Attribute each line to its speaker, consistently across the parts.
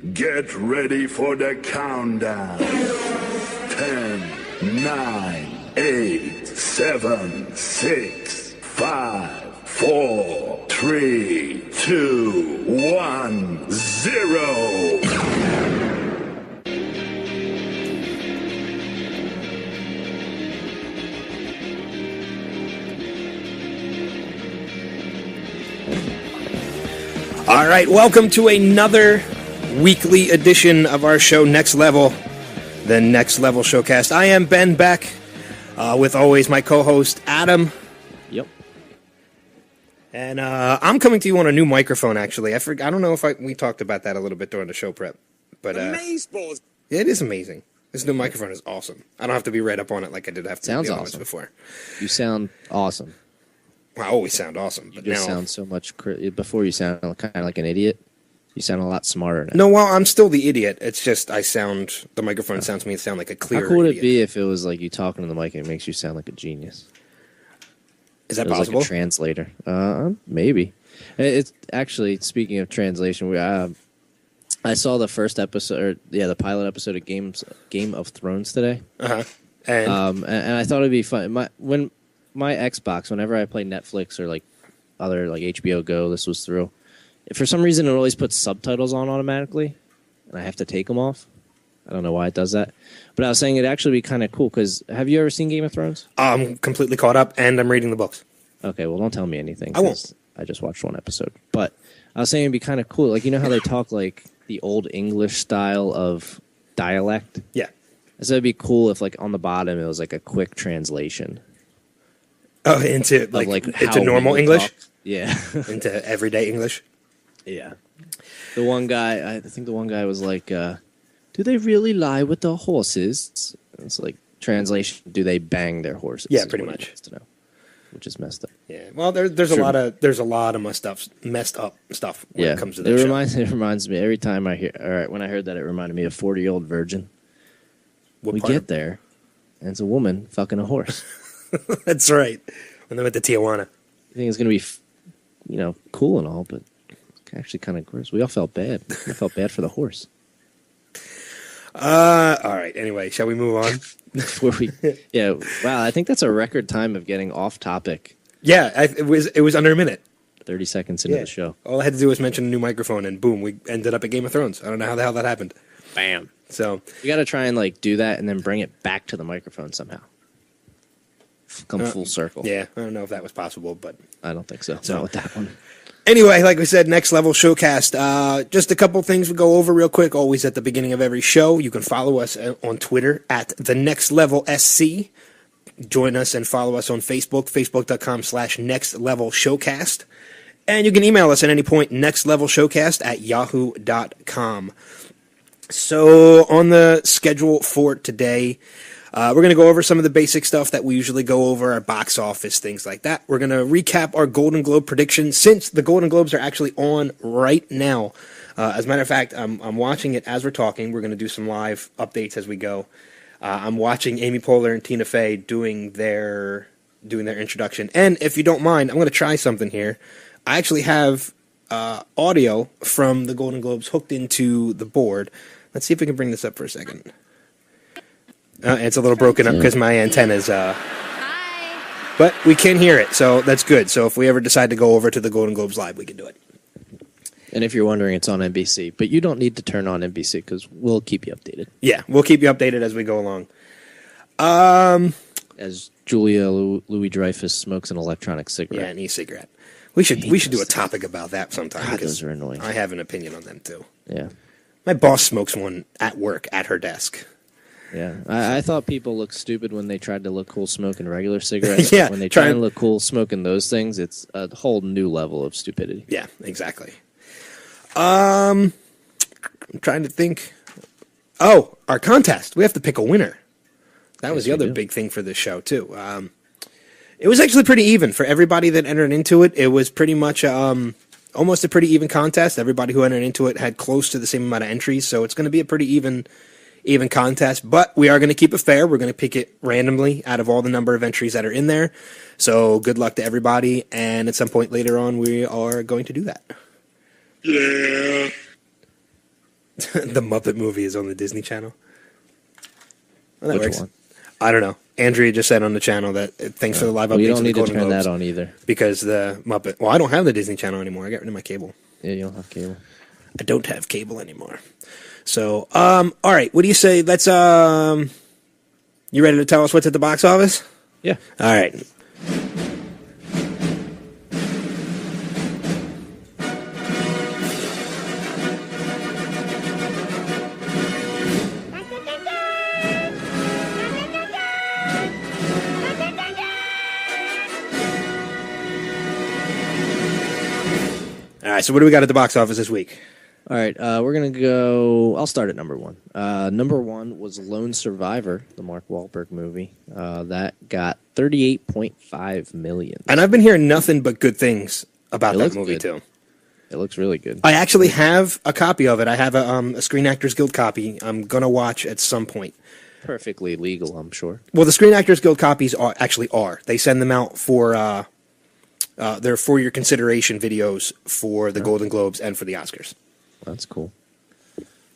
Speaker 1: Get ready for the countdown. 10, 9, 8, 7, 6, 5, 4, 3, 2, 1, 0.
Speaker 2: All right, welcome to another weekly edition of our show, Next Level, the Next Level Showcast. I am Ben Beck, with always my co-host Adam.
Speaker 3: Yep.
Speaker 2: And I'm coming to you on a new microphone. Actually, I don't know if we talked about that a little bit during the show prep, but yeah, it is amazing. This new microphone is awesome. I don't have to be right up on it like I did have to
Speaker 3: Sounds
Speaker 2: be
Speaker 3: awesome.
Speaker 2: Before.
Speaker 3: You sound awesome.
Speaker 2: I always sound awesome, but
Speaker 3: You just
Speaker 2: now
Speaker 3: sound so much. Before you sound kind of like an idiot. You sound a lot smarter now.
Speaker 2: No, well, I'm still the idiot. It's just the microphone sounds to me like a clear.
Speaker 3: How cool would
Speaker 2: idiot.
Speaker 3: it be if it was like you talking to the mic and it makes you sound like a genius?
Speaker 2: Is that
Speaker 3: it was
Speaker 2: possible?
Speaker 3: Like a translator. Maybe. It's actually, speaking of translation, I saw the first episode, the pilot episode of Game of Thrones today.
Speaker 2: And
Speaker 3: I thought it'd be fun. My Xbox, whenever I play Netflix or like other like HBO Go, this was through. For some reason, it always puts subtitles on automatically, and I have to take them off. I don't know why it does that, but I was saying it'd actually be kind of cool. Because have you ever seen Game of Thrones?
Speaker 2: I'm completely caught up, and I'm reading the books.
Speaker 3: Okay, well, don't tell me anything.
Speaker 2: I won't.
Speaker 3: I just watched one episode, but I was saying it'd be kind of cool. Like, you know how they talk like the old English style of dialect?
Speaker 2: Yeah.
Speaker 3: So it'd be cool if like on the bottom it was like a quick translation.
Speaker 2: Oh, into
Speaker 3: how
Speaker 2: normal
Speaker 3: we
Speaker 2: English?
Speaker 3: Talk. Yeah.
Speaker 2: Into everyday English?
Speaker 3: Yeah. The one guy, I think the one guy was like, do they really lie with the horses? And it's like, translation, do they bang their horses?
Speaker 2: Yeah, pretty much.
Speaker 3: To know, which is messed up.
Speaker 2: Yeah. Well, there's a lot of messed up stuff when it comes to that
Speaker 3: It reminds me, every time when I heard that, it reminded me of 40-Year-Old Virgin. We get there, and it's a woman fucking a horse.
Speaker 2: That's right. When they went to Tijuana.
Speaker 3: I think it's going to be, cool and all, but it's actually kind of gross. We all felt bad. I felt bad for the horse.
Speaker 2: All right. Anyway, shall we move on?
Speaker 3: Wow. I think that's a record time of getting off topic.
Speaker 2: Yeah, it was under a minute.
Speaker 3: 30 seconds into the show.
Speaker 2: All I had to do was mention a new microphone, and boom, we ended up at Game of Thrones. I don't know how the hell that happened.
Speaker 3: Bam.
Speaker 2: So
Speaker 3: you got to try and do that, and then bring it back to the microphone somehow. Come full circle.
Speaker 2: Yeah, I don't know if that was possible, but
Speaker 3: I don't think so. Not with that one.
Speaker 2: Anyway, like we said, Next Level Showcast. Just a couple things we go over real quick, always at the beginning of every show. You can follow us on Twitter at the Next Level SC. Join us and follow us on Facebook, facebook.com/Next Level Showcast. And you can email us at any point, nextlevelshowcast@yahoo.com. So on the schedule for today, we're going to go over some of the basic stuff that we usually go over, our box office, things like that. We're going to recap our Golden Globe predictions, since the Golden Globes are actually on right now. As a matter of fact, I'm watching it as we're talking. We're going to do some live updates as we go. I'm watching Amy Poehler and Tina Fey doing their introduction. And if you don't mind, I'm going to try something here. I actually have audio from the Golden Globes hooked into the board. Let's see if we can bring this up for a second. It's a little broken up because my antenna's... But we can hear it, so that's good. So if we ever decide to go over to the Golden Globes live, we can do it.
Speaker 3: And if you're wondering, it's on NBC. But you don't need to turn on NBC because we'll keep you updated.
Speaker 2: Yeah, we'll keep you updated as we go along.
Speaker 3: As Julia Louis-Dreyfus smokes an electronic cigarette.
Speaker 2: Yeah, an e-cigarette. We should do a topic about that sometime.
Speaker 3: God, those are annoying.
Speaker 2: I have an opinion on them, too.
Speaker 3: Yeah.
Speaker 2: My boss smokes one at work, at her desk.
Speaker 3: Yeah, I thought people looked stupid when they tried to look cool smoking regular cigarettes.
Speaker 2: Yeah,
Speaker 3: when they try and look cool smoking those things, it's a whole new level of stupidity.
Speaker 2: Yeah, exactly. I'm trying to think. Oh, our contest. We have to pick a winner. That was the other big thing for this show, too. It was actually pretty even for everybody that entered into it. It was pretty much almost a pretty even contest. Everybody who entered into it had close to the same amount of entries, so it's going to be a pretty even contest. But we are going to keep it fair. We're going to pick it randomly out of all the number of entries that are in there. So good luck to everybody, and at some point later on, we are going to do that.
Speaker 1: Yeah.
Speaker 2: The Muppet movie is on the Disney Channel. Well, that
Speaker 3: Which
Speaker 2: works.
Speaker 3: one?
Speaker 2: I don't know. Andrea just said on the channel that thanks for the live updates.
Speaker 3: Well, you don't
Speaker 2: of the
Speaker 3: need to
Speaker 2: Golden
Speaker 3: turn
Speaker 2: Globes
Speaker 3: that on either.
Speaker 2: because the Muppet. Well, I don't have the Disney Channel anymore. I got rid of my cable.
Speaker 3: Yeah, you don't have cable.
Speaker 2: I don't have cable anymore. So, all right. What do you say? Let's. You ready to tell us what's at the box office?
Speaker 3: Yeah.
Speaker 2: All right. All right. So, what do we got at the box office this week?
Speaker 3: All right, we're going to go... I'll start at number one. Number one was Lone Survivor, the Mark Wahlberg movie. That got $38.5 million.
Speaker 2: And I've been hearing nothing but good things about
Speaker 3: It
Speaker 2: that
Speaker 3: looks
Speaker 2: movie,
Speaker 3: good.
Speaker 2: too.
Speaker 3: It looks really good.
Speaker 2: I actually have a copy of it. I have a Screen Actors Guild copy I'm going to watch at some point.
Speaker 3: Perfectly legal, I'm sure.
Speaker 2: Well, the Screen Actors Guild copies are. They send them out for... they're for your consideration videos for the Golden Globes and for the Oscars.
Speaker 3: That's cool.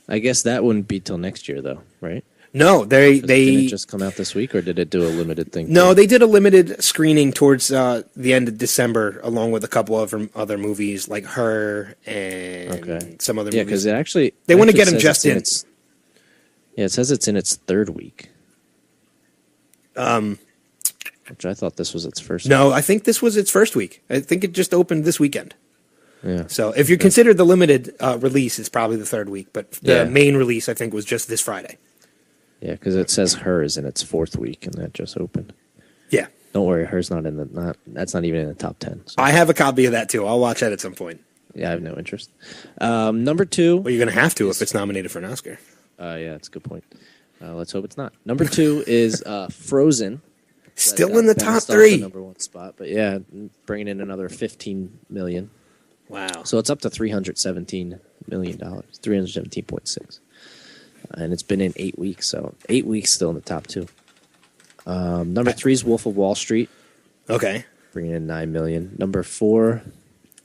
Speaker 3: I guess that wouldn't be till next year, though, right?
Speaker 2: No, they
Speaker 3: Didn't it just come out this week, or did it do a limited thing?
Speaker 2: no,
Speaker 3: too?
Speaker 2: they did a limited screening towards the end of December, along with a couple of other movies like Her and some other
Speaker 3: Yeah,
Speaker 2: movies.
Speaker 3: because it actually
Speaker 2: They want to
Speaker 3: actually
Speaker 2: get them
Speaker 3: says
Speaker 2: just
Speaker 3: it's
Speaker 2: in.
Speaker 3: Yeah, it says it's in its third week. Which I thought this was its first.
Speaker 2: No, I think this was its first week. I think it just opened this weekend.
Speaker 3: Yeah.
Speaker 2: So if you consider the limited release, it's probably the third week. But the
Speaker 3: Yeah.
Speaker 2: main release, I think, was just this Friday.
Speaker 3: Yeah, because it says Her is in its fourth week, and that just opened.
Speaker 2: Yeah.
Speaker 3: Don't worry, Her's not in the that's not even in the top 10. So.
Speaker 2: I have a copy of that, too. I'll watch that at some point.
Speaker 3: Yeah, I have no interest. Number two.
Speaker 2: Well, you're going to have to if it's nominated for an Oscar.
Speaker 3: Yeah, that's a good point. Let's hope it's not. Number two is Frozen.
Speaker 2: Still in the top
Speaker 3: Bounced off
Speaker 2: three.
Speaker 3: the number one spot, but yeah, bringing in another $15 million.
Speaker 2: Wow.
Speaker 3: So it's up to $317 million, 317.6, and it's been in 8 weeks. So 8 weeks still in the top two. Number three is Wolf of Wall Street,
Speaker 2: Okay.
Speaker 3: bringing in $9 million. Number four,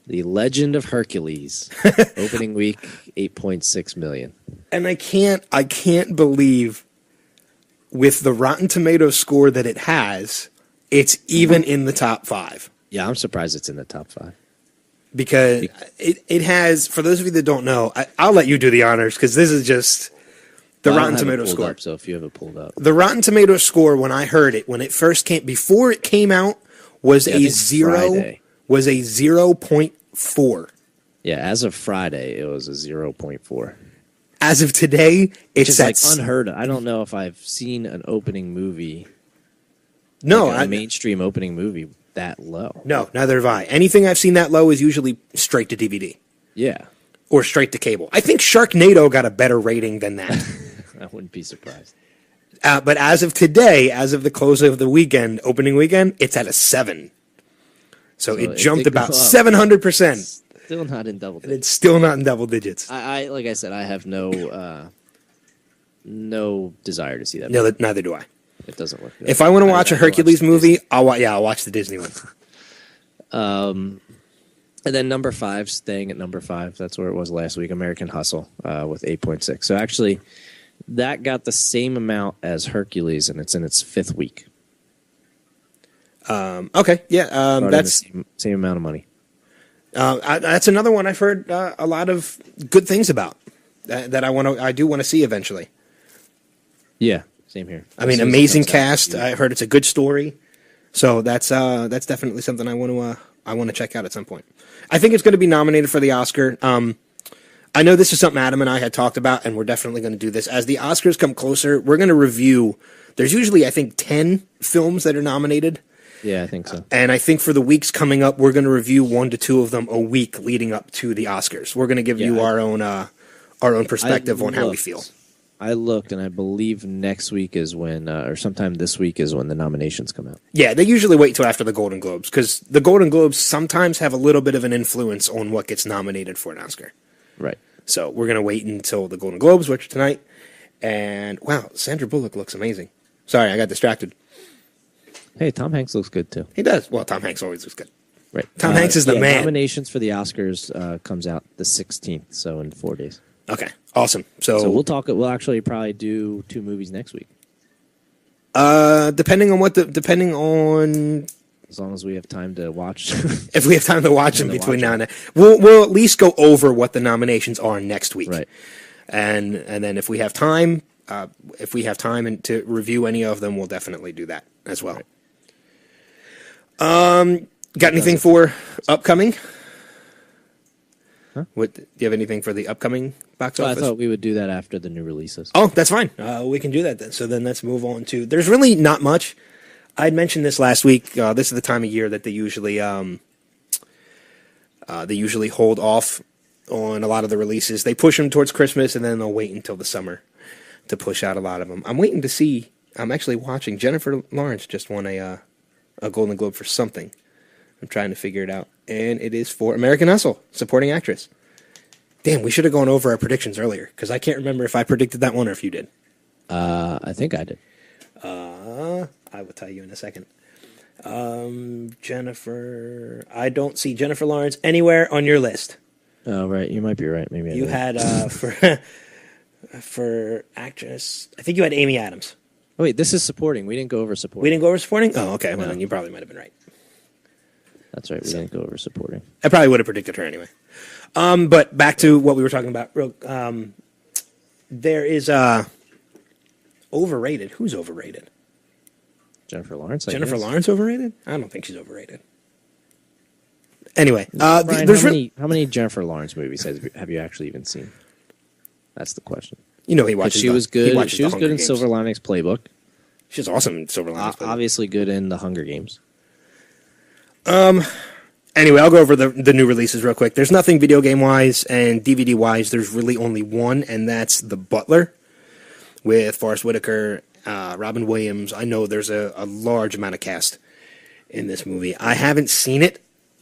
Speaker 3: The Legend of Hercules, opening week, $8.6 million.
Speaker 2: And I can't believe with the Rotten Tomatoes score that it has, it's even in the top five.
Speaker 3: Yeah, I'm surprised it's in the top five.
Speaker 2: Because it has, for those of you that don't know, I'll let you do the honors because this is just the
Speaker 3: Well, I don't
Speaker 2: Rotten
Speaker 3: have it
Speaker 2: Tomatoes
Speaker 3: pulled
Speaker 2: score.
Speaker 3: up, so if you have it pulled up,
Speaker 2: The Rotten Tomatoes score when I heard it, when it first came, before it came out, was
Speaker 3: Yeah, I
Speaker 2: a
Speaker 3: think
Speaker 2: zero,
Speaker 3: Friday.
Speaker 2: was a 0.4.
Speaker 3: yeah, as of Friday, it was a 0.4.
Speaker 2: As of today,
Speaker 3: Which
Speaker 2: it's
Speaker 3: is
Speaker 2: at
Speaker 3: like unheard of. I don't know if I've seen an opening movie,
Speaker 2: no,
Speaker 3: like a mainstream opening movie that low.
Speaker 2: no, neither have I. Anything I've seen that low is usually straight to DVD
Speaker 3: Yeah,
Speaker 2: or straight to cable. I think Sharknado got a better rating than that.
Speaker 3: I wouldn't be surprised.
Speaker 2: But as of today, as of the close of the weekend, opening weekend, it's at a 7. So it
Speaker 3: it
Speaker 2: jumped
Speaker 3: did go
Speaker 2: about
Speaker 3: up.
Speaker 2: 700%.
Speaker 3: Still not in double
Speaker 2: And
Speaker 3: digits.
Speaker 2: it's still not in double digits.
Speaker 3: I like I said, I have no desire to see that.
Speaker 2: No,
Speaker 3: movie.
Speaker 2: neither do I.
Speaker 3: It doesn't look good.
Speaker 2: If I want to
Speaker 3: I'd
Speaker 2: watch a
Speaker 3: rather
Speaker 2: Hercules
Speaker 3: the
Speaker 2: movie, I'll watch the Disney one.
Speaker 3: And then number five, staying at number five, that's where it was last week, American Hustle with 8.6. So actually, that got the same amount as Hercules, and it's in its fifth week.
Speaker 2: Okay, yeah,
Speaker 3: Brought in
Speaker 2: that's
Speaker 3: the same amount of money.
Speaker 2: that's another one I've heard a lot of good things about that I do want to see eventually.
Speaker 3: Yeah, same here.
Speaker 2: I mean,
Speaker 3: As soon as it
Speaker 2: amazing
Speaker 3: comes out,
Speaker 2: cast.
Speaker 3: yeah.
Speaker 2: I heard it's a good story, so that's definitely something I want to check out at some point. I think it's going to be nominated for the Oscar. I know this is something Adam and I had talked about, and we're definitely going to do this as the Oscars come closer. We're going to review. There's usually, I think, 10 films that are nominated.
Speaker 3: Yeah, I think so.
Speaker 2: And I think for the weeks coming up, we're going to review 1 to 2 of them a week leading up to the Oscars. We're going to give you our own perspective on how we feel.
Speaker 3: I looked, and I believe next week is when, or sometime this week is when the nominations come out.
Speaker 2: Yeah, they usually wait till after the Golden Globes because the Golden Globes sometimes have a little bit of an influence on what gets nominated for an Oscar.
Speaker 3: Right.
Speaker 2: So we're going to wait until the Golden Globes, which are tonight. And wow, Sandra Bullock looks amazing. Sorry, I got distracted.
Speaker 3: Hey, Tom Hanks looks good too.
Speaker 2: He does. Well, Tom Hanks always looks good.
Speaker 3: Right.
Speaker 2: Tom Hanks is the man.
Speaker 3: Nominations for the Oscars comes out the 16th, so in 4 days.
Speaker 2: Okay, awesome.
Speaker 3: So we'll talk. We'll actually probably do 2 movies next week.
Speaker 2: Depending on
Speaker 3: As long as we have time to watch.
Speaker 2: if we have time to watch them between now and then, we'll at least go over what the nominations are next week.
Speaker 3: Right.
Speaker 2: And then if we have time, and to review any of them, we'll definitely do that as well. Right. Got anything for upcoming?
Speaker 3: Huh?
Speaker 2: Do you have anything for the upcoming box office?
Speaker 3: I thought we would do that after the new releases.
Speaker 2: Oh, that's fine. We can do that then. So then let's move on to. There's really not much. I had mentioned this last week. This is the time of year that they usually hold off on a lot of the releases. They push them towards Christmas, and then they'll wait until the summer to push out a lot of them. I'm waiting to see. I'm actually watching. Jennifer Lawrence just won a Golden Globe for something. I'm trying to figure it out, and it is for American Hustle, supporting actress. Damn, we should have gone over our predictions earlier, because I can't remember if I predicted that one or if you did.
Speaker 3: I think I did.
Speaker 2: I will tell you in a second. Jennifer, I don't see Jennifer Lawrence anywhere on your list.
Speaker 3: Oh, right. You might be right. Maybe
Speaker 2: You had for actress. I think you had Amy Adams.
Speaker 3: Oh, wait, this is supporting. We didn't go over supporting.
Speaker 2: We didn't go over supporting. Oh, okay. Well,
Speaker 3: No.
Speaker 2: then you probably might have been right.
Speaker 3: That's right. We didn't go over supporting.
Speaker 2: I probably would have predicted her anyway. But back to what we were talking about. There is overrated. Who's overrated?
Speaker 3: Jennifer Lawrence.
Speaker 2: Jennifer Lawrence overrated? I don't think she's overrated. Anyway,
Speaker 3: Brian, how many Jennifer Lawrence movies have you actually even seen? That's the question.
Speaker 2: He watches.
Speaker 3: She was good. She was good in
Speaker 2: Games.
Speaker 3: Silver Linings Playbook.
Speaker 2: She's awesome in Silver Linings Playbook.
Speaker 3: Obviously good in The Hunger Games.
Speaker 2: Anyway, I'll go over the new releases real quick. There's nothing video game wise and DVD wise. There's really only one, and that's The Butler with Forrest Whitaker, Robin Williams. I know there's a large amount of cast in this movie. I haven't seen it,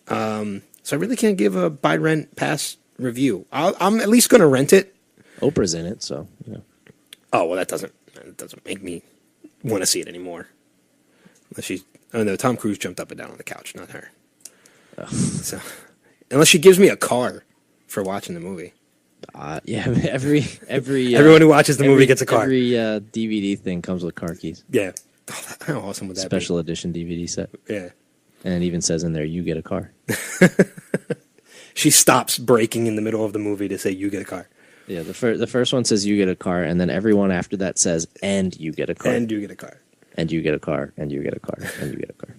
Speaker 2: so I really can't give a buy rent pass review. I'm at least going to rent it.
Speaker 3: Oprah's in it, so yeah.
Speaker 2: Oh well, that doesn't make me want to see it anymore. No, Tom Cruise jumped up and down on the couch, not her.
Speaker 3: Oh.
Speaker 2: So, unless she gives me a car for watching the movie.
Speaker 3: Yeah, every
Speaker 2: everyone who watches the movie gets a car.
Speaker 3: Every DVD thing comes with car keys.
Speaker 2: Yeah, how awesome would that be?
Speaker 3: Special edition DVD set.
Speaker 2: Yeah,
Speaker 3: and it even says in there, "You get a car."
Speaker 2: She stops breaking in the middle of the movie to say, "You get a car."
Speaker 3: Yeah, the first one says, "You get a car," and then everyone after that says, "And you get a car."
Speaker 2: And you get a car.
Speaker 3: And you get a car. And you get a car. And you get a car.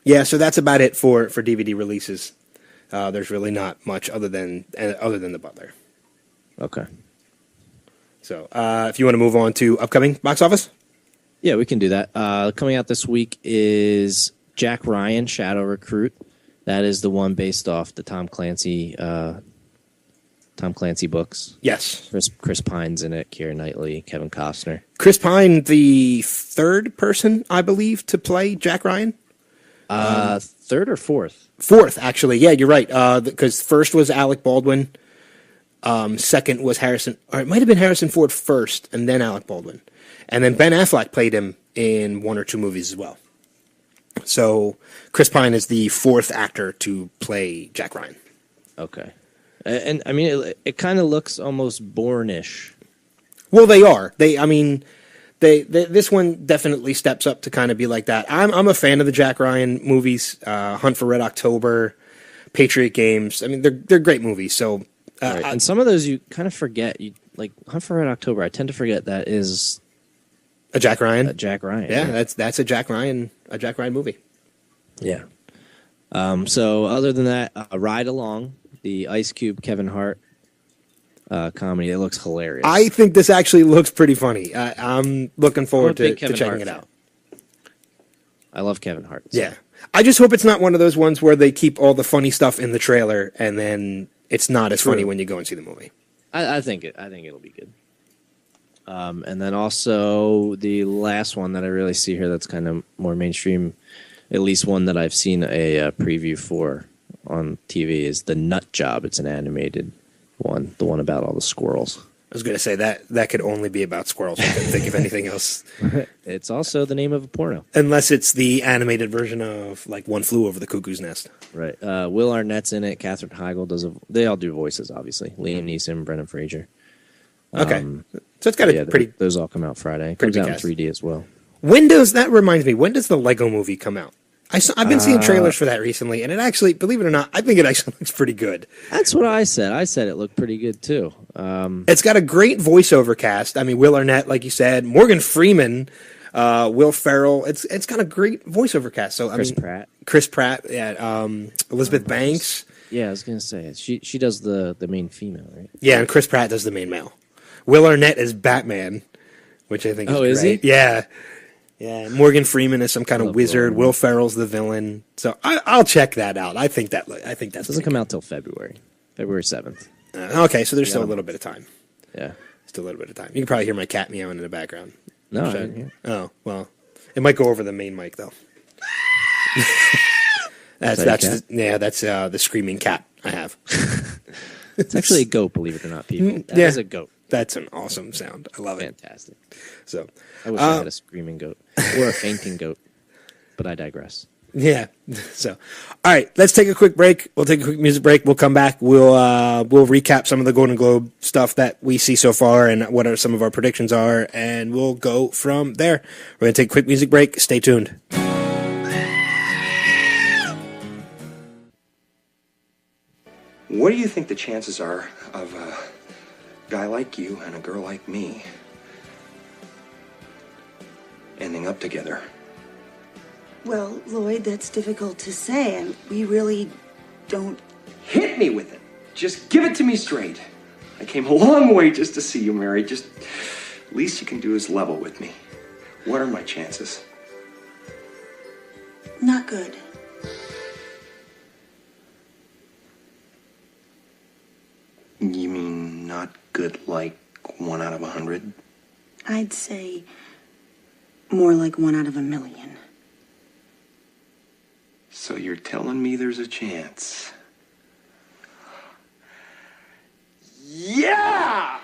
Speaker 2: Yeah, so that's about it for DVD releases. There's really not much other than The Butler.
Speaker 3: Okay.
Speaker 2: So if you want to move on to upcoming box office,
Speaker 3: yeah, we can do that. Coming out this week is Jack Ryan, Shadow Recruit. That is the one based off the Tom Clancy books.
Speaker 2: Yes.
Speaker 3: Chris Pine's in it, Keira Knightley, Kevin Costner.
Speaker 2: Chris Pine, the third person, I believe, to play Jack Ryan.
Speaker 3: Third or fourth?
Speaker 2: Fourth, actually. Yeah, you're right. Because first was Alec Baldwin. Second was Harrison, or it might have been Harrison Ford first, and then Alec Baldwin. And then Ben Affleck played him in 1 or 2 movies as well. So Chris Pine is the fourth actor to play Jack Ryan.
Speaker 3: Okay. And I mean, it kind of looks almost Bourne-ish.
Speaker 2: Well, they are. This one definitely steps up to kind of be like that. I'm a fan of the Jack Ryan movies, Hunt for Red October, Patriot Games. I mean, they're great movies. So,
Speaker 3: right. And some of those you kind of forget. You like Hunt for Red October. I tend to forget that is
Speaker 2: a Jack Ryan.
Speaker 3: Yeah,
Speaker 2: that's a Jack Ryan movie.
Speaker 3: Yeah. So other than that, Ride Along, the Ice Cube Kevin Hart comedy. It looks hilarious.
Speaker 2: I think this actually looks pretty funny. I'm looking forward to checking it out.
Speaker 3: I love Kevin Hart.
Speaker 2: So. Yeah. I just hope it's not one of those ones where they keep all the funny stuff in the trailer and then it's not as funny when you go and see the movie.
Speaker 3: I think it'll be good. And then also the last one that I really see here that's kind of more mainstream, at least one that I've seen a preview for on TV, is The Nut Job. It's an animated one, the one about all the squirrels.
Speaker 2: I was going to say that could only be about squirrels. I couldn't think of anything else.
Speaker 3: It's also the name of a porno.
Speaker 2: Unless it's the animated version of like One Flew Over the Cuckoo's Nest.
Speaker 3: Right. Will Arnett's in it. Katherine Heigl they all do voices, obviously. Liam Neeson, Brendan Fraser.
Speaker 2: Okay. So it's got a pretty...
Speaker 3: Those all come out Friday. It comes out in 3D as well.
Speaker 2: That reminds me, when does the Lego movie come out? I've been seeing trailers for that recently, and it actually, believe it or not, I think it actually looks pretty good.
Speaker 3: That's what I said. I said it looked pretty good, too.
Speaker 2: It's got a great voiceover cast. I mean, Will Arnett, like you said, Morgan Freeman, Will Ferrell. It's got a great voiceover cast. So Chris Pratt, yeah, Elizabeth Banks.
Speaker 3: Yeah, I was gonna say she does the main female, right?
Speaker 2: Yeah, and Chris Pratt does the main male. Will Arnett is Batman, which I think is great.
Speaker 3: Is he?
Speaker 2: Yeah. Yeah, Morgan Freeman is some kind of wizard. Will Ferrell's the villain. So I'll check that out. I think that's
Speaker 3: doesn't come out till February 7th.
Speaker 2: Okay, so there's still a little bit of time.
Speaker 3: Yeah,
Speaker 2: still a little bit of time. You can probably hear my cat meowing in the background.
Speaker 3: No, I didn't hear.
Speaker 2: Oh well, it might go over the main mic though. that's the screaming cat I have.
Speaker 3: It's actually a goat, believe it or not, people. That is a goat.
Speaker 2: That's an awesome sound. I love it.
Speaker 3: Fantastic.
Speaker 2: So
Speaker 3: I wish I had a screaming goat or a fainting goat, but I digress.
Speaker 2: Yeah. So, all right, let's take a quick break. We'll take a quick music break. We'll come back. We'll recap some of the Golden Globe stuff that we see so far and what are some of our predictions are, and we'll go from there. We're going to take a quick music break. Stay tuned.
Speaker 4: What do you think the chances are of a guy like you and a girl like me ending up together?
Speaker 5: Well, Lloyd, that's difficult to say, and we really don't...
Speaker 4: Hit me with it. Just give it to me straight. I came a long way just to see you married. Just least you can do is level with me. What are my chances?
Speaker 5: Not good.
Speaker 4: You mean not good like 1 out of 100?
Speaker 5: I'd say more like 1 out of 1,000,000.
Speaker 4: So you're telling me there's a chance? Yeah!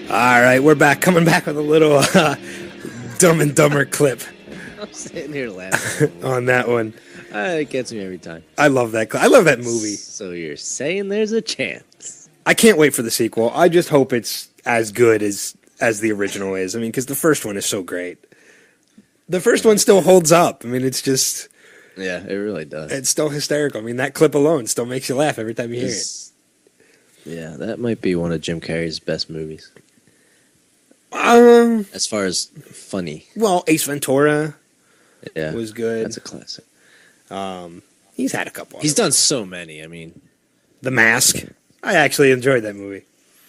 Speaker 2: All right, we're back. Coming back with a little Dumb and Dumber clip.
Speaker 3: I'm sitting here laughing
Speaker 2: on that one.
Speaker 3: It gets me every time.
Speaker 2: I love that clip. I love that movie.
Speaker 3: So you're saying there's a chance?
Speaker 2: I can't wait for the sequel. I just hope it's as good as the original is. I mean, because the first one is so great. The first one still holds up. I mean, it's just...
Speaker 3: Yeah, it really does.
Speaker 2: It's still hysterical. I mean, that clip alone still makes you laugh every time you hear it.
Speaker 3: Yeah, that might be one of Jim Carrey's best movies. As far as funny.
Speaker 2: Well, Ace Ventura was good.
Speaker 3: That's a classic.
Speaker 2: He's had a couple.
Speaker 3: He's done so many. I mean...
Speaker 2: The Mask. I actually enjoyed that movie.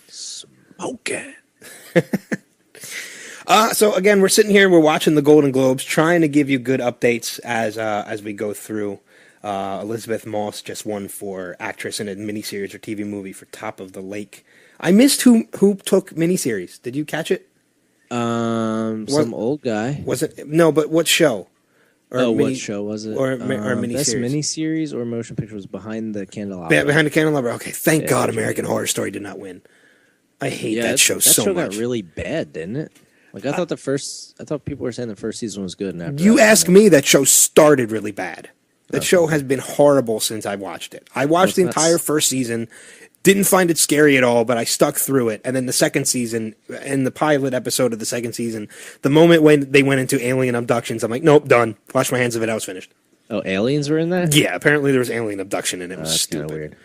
Speaker 3: Smoking.
Speaker 2: So again, we're sitting here, we're watching the Golden Globes, trying to give you good updates as we go through. Elizabeth Moss just won for actress in a miniseries or TV movie for Top of the Lake. I missed who took miniseries. Did you catch it?
Speaker 3: Some old guy.
Speaker 2: Was it? No, but what show?
Speaker 3: What show was it?
Speaker 2: Or miniseries?
Speaker 3: Best miniseries or motion picture was Behind the Candelabra.
Speaker 2: Behind the Candelabra. Okay, thank God American Horror Story did not win. I hate that show so much.
Speaker 3: That show got really bad, didn't it? Like I thought people were saying the first season was good. And after
Speaker 2: you ask me, that show started really bad. That show has been horrible since I watched it. I watched the entire first season, didn't find it scary at all, but I stuck through it. And then the second season, in the pilot episode of the second season, the moment when they went into alien abductions, I'm like, nope, done. Wash my hands of it. I was finished.
Speaker 3: Oh, aliens were in that?
Speaker 2: Yeah, apparently there was alien abduction, and it was stupid.
Speaker 3: Weird.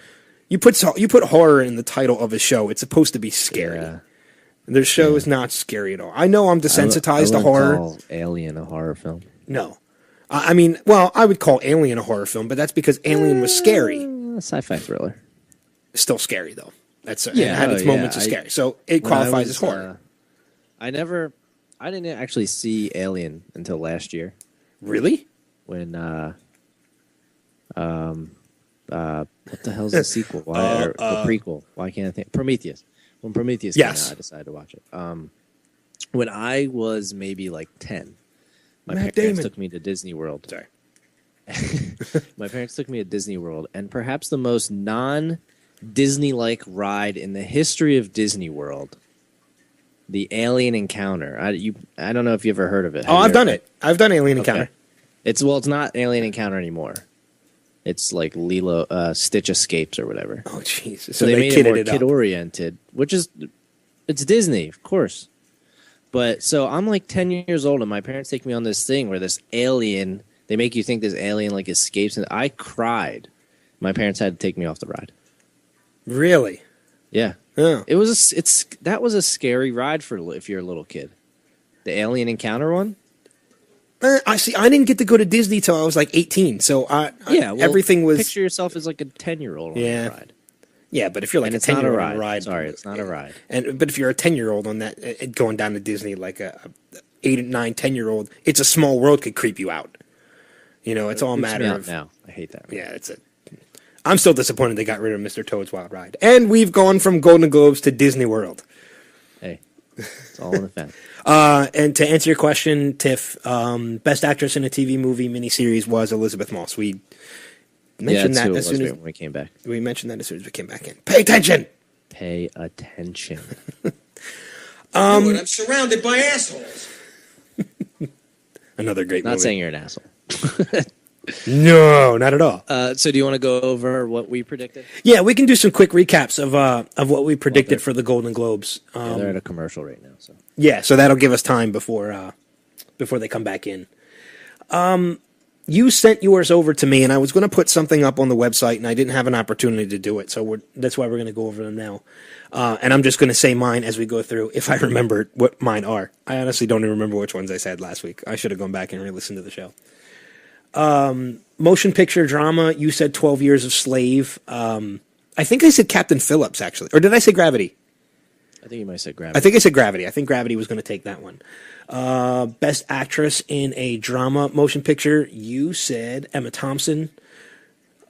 Speaker 2: You put horror in the title of a show. It's supposed to be scary. Yeah. Their show is not scary at all. I know I'm desensitized to horror.
Speaker 3: Call Alien a horror film?
Speaker 2: No. I mean, well, I would call Alien a horror film, but that's because Alien was scary.
Speaker 3: Sci-fi thriller.
Speaker 2: Still scary, though. It had its moments of scary. So it qualifies as horror.
Speaker 3: I didn't actually see Alien until last year.
Speaker 2: Really?
Speaker 3: When, what the hell's the sequel? Or the prequel? Why can't I think? Prometheus. When Prometheus came out, I decided to watch it. When I was maybe like 10, my parents took me to Disney World.
Speaker 2: Sorry.
Speaker 3: My parents took me to Disney World, and perhaps the most non-Disney-like ride in the history of Disney World, the Alien Encounter. I don't know if you ever heard of it.
Speaker 2: Oh, I've done it. I've done Alien Encounter.
Speaker 3: Okay. It's not Alien Encounter anymore. It's like Lilo Stitch Escapes or whatever.
Speaker 2: Oh, jeez.
Speaker 3: So they made it more kid-oriented, which is it's Disney, of course. But so I'm like 10 years old, and my parents take me on this thing where this alien, they make you think this alien like escapes, and I cried. My parents had to take me off the ride.
Speaker 2: Really?
Speaker 3: Yeah.
Speaker 2: Oh.
Speaker 3: That was a scary ride for if you're a little kid. The Alien Encounter one.
Speaker 2: I see. I didn't get to go to Disney till I was like 18, so everything was.
Speaker 3: Picture yourself as like a 10-year-old on the ride.
Speaker 2: Yeah, but if you're like a 10-year-old on a ride,
Speaker 3: sorry, it's not a ride.
Speaker 2: But if you're a 10-year-old on that, going down to Disney like a 8, 9, 10-year-old, it's a small world could creep you out. You know, it's all a matter of
Speaker 3: now. I hate that.
Speaker 2: Yeah, I'm still disappointed they got rid of Mr. Toad's Wild Ride, and we've gone from Golden Globes to Disney World.
Speaker 3: Hey, it's all in the family.
Speaker 2: And to answer your question, Tiff, best actress in a TV movie miniseries was Elizabeth Moss. We mentioned that as soon as
Speaker 3: we came back.
Speaker 2: We mentioned that as soon as we came back in. Pay attention.
Speaker 3: Pay attention.
Speaker 6: I'm surrounded by assholes.
Speaker 2: Another great movie.
Speaker 3: Not saying you're an asshole.
Speaker 2: No, not at all.
Speaker 3: So do you want to go over what we predicted?
Speaker 2: Yeah, we can do some quick recaps of what we predicted for the Golden Globes.
Speaker 3: They're at a commercial right now, so
Speaker 2: yeah, so that'll give us time before they come back in. You sent yours over to me, and I was going to put something up on the website, and I didn't have an opportunity to do it, so that's why we're going to go over them now. And I'm just going to say mine as we go through, if I remember what mine are. I honestly don't even remember which ones I said last week. I should have gone back and re-listened to the show. Motion picture drama, you said 12 Years a Slave. I think I said Captain Phillips, actually. Or did I say Gravity?
Speaker 3: I think you might have said Gravity.
Speaker 2: I think I said Gravity. I think Gravity was going to take that one. Best actress in a drama motion picture, you said Emma Thompson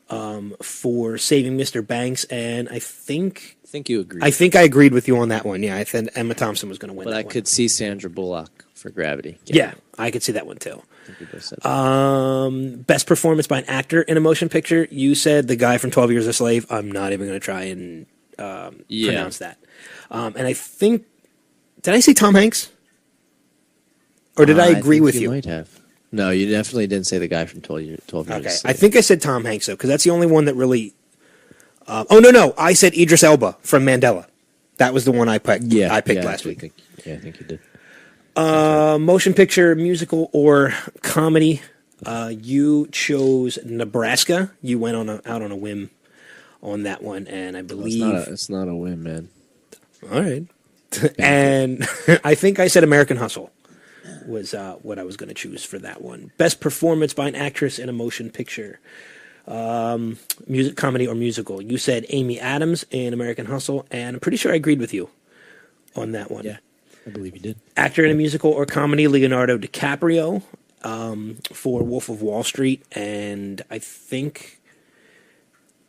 Speaker 2: for Saving Mr. Banks, and I think
Speaker 3: you agreed.
Speaker 2: I think I agreed with you on that one. Yeah, I said Emma Thompson was going to win.
Speaker 3: But
Speaker 2: that
Speaker 3: I
Speaker 2: one.
Speaker 3: could see Sandra Bullock for Gravity.
Speaker 2: Yeah, I could see that one too.
Speaker 3: I think we both said that.
Speaker 2: Best performance by an actor in a motion picture, you said the guy from 12 Years a Slave. I'm not even going to try and pronounce that. And I think, did I say Tom Hanks? Or did I agree with you?
Speaker 3: You might have. No, you definitely didn't say the guy from 12 Years
Speaker 2: Okay,
Speaker 3: a Slave.
Speaker 2: I think I said Tom Hanks, though, because that's the only one that really... no, I said Idris Elba from Mandela. That was the one I picked, last week.
Speaker 3: I think you did.
Speaker 2: Motion picture, musical, or comedy. You chose Nebraska. You went out on a whim on that one, and I believe...
Speaker 3: It's not a whim, man.
Speaker 2: All right. And I think I said American Hustle was what I was going to choose for that one. Best performance by an actress in a motion picture. Music, comedy, or musical. You said Amy Adams in American Hustle, and I'm pretty sure I agreed with you on that one.
Speaker 3: Yeah, I believe you did.
Speaker 2: Actor in a musical or comedy, Leonardo DiCaprio for Wolf of Wall Street, and I think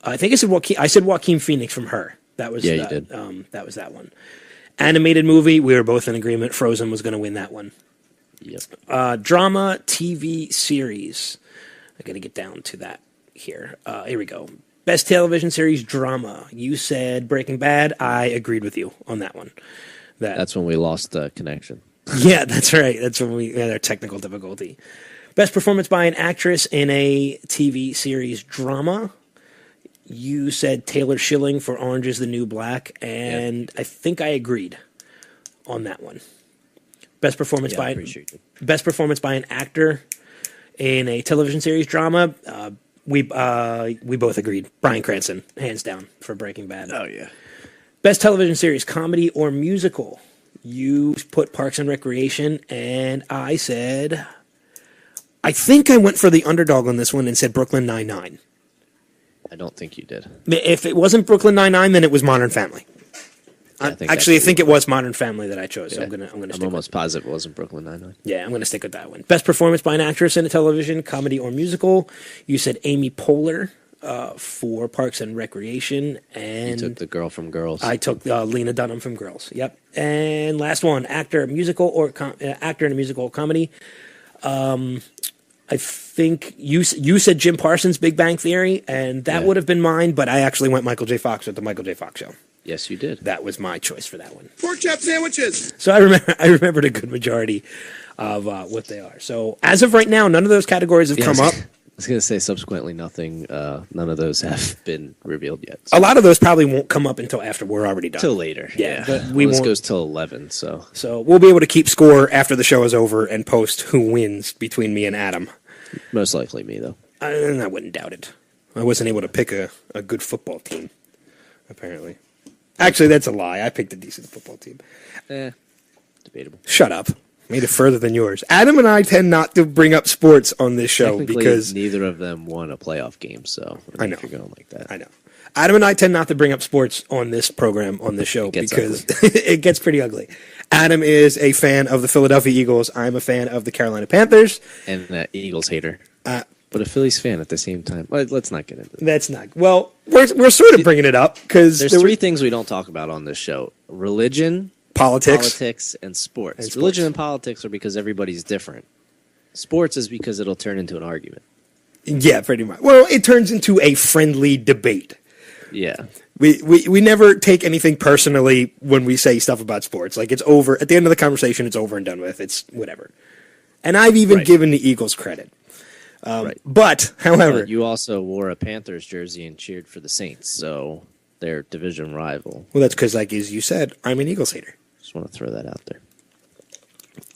Speaker 2: I said Joaquin Phoenix from Her. That was
Speaker 3: you did.
Speaker 2: That was that one. Animated movie, we were both in agreement. Frozen was going to win that one.
Speaker 3: Yep.
Speaker 2: Drama TV series. I got to get down to that here. Here we go. Best television series drama. You said Breaking Bad. I agreed with you on that one.
Speaker 3: That's when we lost the connection.
Speaker 2: Yeah, that's right. That's when we had our technical difficulty. Best performance by an actress in a TV series drama. You said Taylor Schilling for Orange is the New Black, and I think I agreed on that one. Best performance by an actor in a television series drama. We both agreed. Bryan Cranston, hands down, for Breaking Bad.
Speaker 3: Oh yeah.
Speaker 2: Best television series, comedy or musical. You put Parks and Recreation, and I said, I think I went for the underdog on this one and said Brooklyn Nine-Nine.
Speaker 3: I don't think you did.
Speaker 2: If it wasn't Brooklyn Nine-Nine, then it was Modern Family.
Speaker 3: Yeah,
Speaker 2: I think it was Modern Family that I chose. So
Speaker 3: Yeah.
Speaker 2: I'm
Speaker 3: almost positive it wasn't Brooklyn Nine-Nine.
Speaker 2: Yeah, I'm going to stick with that one. Best performance by an actress in a television, comedy, or musical. You said Amy Poehler for Parks and Recreation, and
Speaker 3: You took the girl from Girls.
Speaker 2: I took Lena Dunham from Girls. Yep. And last one, actor in a musical or comedy. I think you said Jim Parsons' Big Bang Theory, and that would have been mine, but I actually went Michael J. Fox with the Michael J. Fox Show.
Speaker 3: Yes, you did.
Speaker 2: That was my choice for that one.
Speaker 6: Pork chop sandwiches.
Speaker 2: So I remembered a good majority of what they are. So as of right now, none of those categories have come up.
Speaker 3: I was going to say subsequently nothing. None of those have been revealed yet.
Speaker 2: So. A lot of those probably won't come up until after we're already done.
Speaker 3: Till later.
Speaker 2: Yeah.
Speaker 3: But this goes till 11. So
Speaker 2: we'll be able to keep score after the show is over and post who wins between me and Adam.
Speaker 3: Most likely me, though.
Speaker 2: I wouldn't doubt it. I wasn't able to pick a good football team, apparently. Actually, that's a lie. I picked a decent football team.
Speaker 3: Debatable.
Speaker 2: Shut up. Made it further than yours. Adam and I tend not to bring up sports on this show because
Speaker 3: neither of them won a playoff game, so
Speaker 2: I know.
Speaker 3: If you're going like that.
Speaker 2: I know. Adam and I tend not to bring up sports on this program, on this show, because it gets pretty ugly. Adam is a fan of the Philadelphia Eagles. I'm a fan of the Carolina Panthers.
Speaker 3: And an Eagles hater. But a Phillies fan at the same time. Let's not get into that.
Speaker 2: That's not. Well, we're sort of bringing it up because
Speaker 3: there's three things we don't talk about on this show: religion, politics, and sports. Religion and politics are because everybody's different. Sports is because it'll turn into an argument. Yeah,
Speaker 2: pretty much. Well, it turns into a friendly debate.
Speaker 3: Yeah.
Speaker 2: We never take anything personally when we say stuff about sports. Like, it's over. At the end of the conversation, it's over and done with. It's whatever. And I've even given the Eagles credit. But, however...
Speaker 3: you also wore a Panthers jersey and cheered for the Saints, so they're division rival.
Speaker 2: Well, that's because, like as you said, I'm an Eagles hater.
Speaker 3: Just want to throw that out there.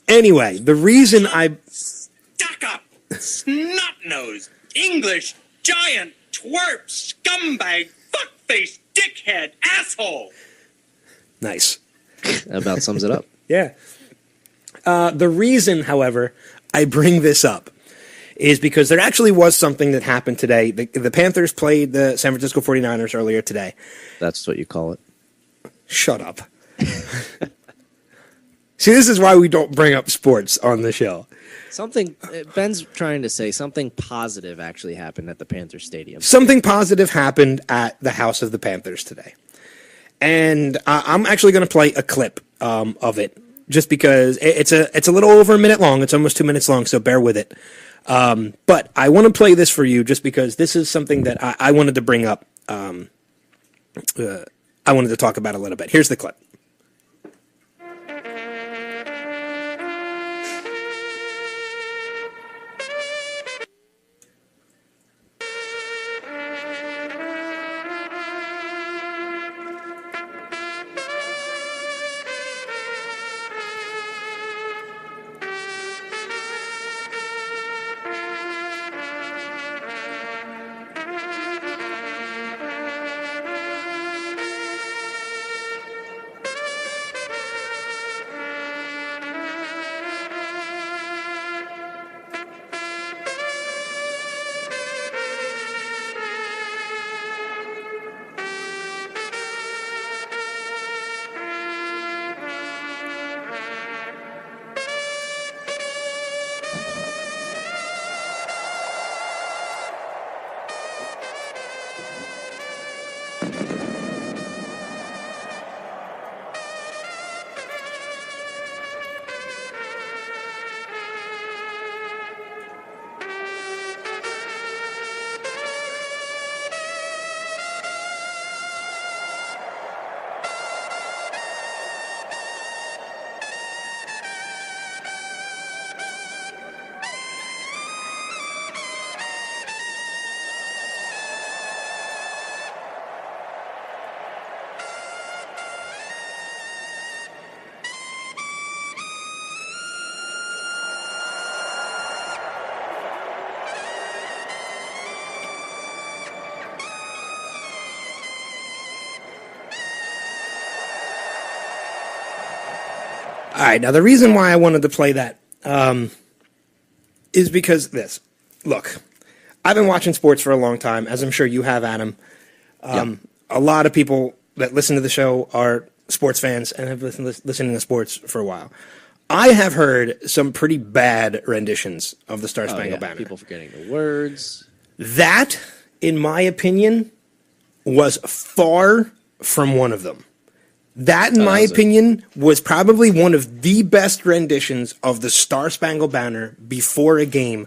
Speaker 2: Anyway, the reason
Speaker 6: Stuck up, snot-nosed, English, giant, twerp, scumbag, fuckface, dickhead, asshole.
Speaker 2: Nice.
Speaker 3: That about sums it up.
Speaker 2: Yeah. The reason, however, I bring this up is because there actually was something that happened today. The Panthers played the San Francisco 49ers earlier today.
Speaker 3: That's what you call it.
Speaker 2: Shut up. See, this is why we don't bring up sports on the show.
Speaker 3: Ben's trying to say something positive actually happened at the Panthers Stadium.
Speaker 2: Something positive happened at the House of the Panthers today. And I'm actually going to play a clip of it just because it's a little over a minute long. It's almost 2 minutes long, so bear with it. But I want to play this for you just because this is something that I wanted to bring up. I wanted to talk about a little bit. Here's the clip. All right, now the reason why I wanted to play that is because this. Look, I've been watching sports for a long time, as I'm sure you have, Adam. A lot of people that listen to the show are sports fans and have listened to sports for a while. I have heard some pretty bad renditions of the Star Spangled Banner.
Speaker 3: People forgetting the words.
Speaker 2: That, in my opinion, was far from one of them. That, in my opinion, was probably one of the best renditions of the Star Spangled Banner before a game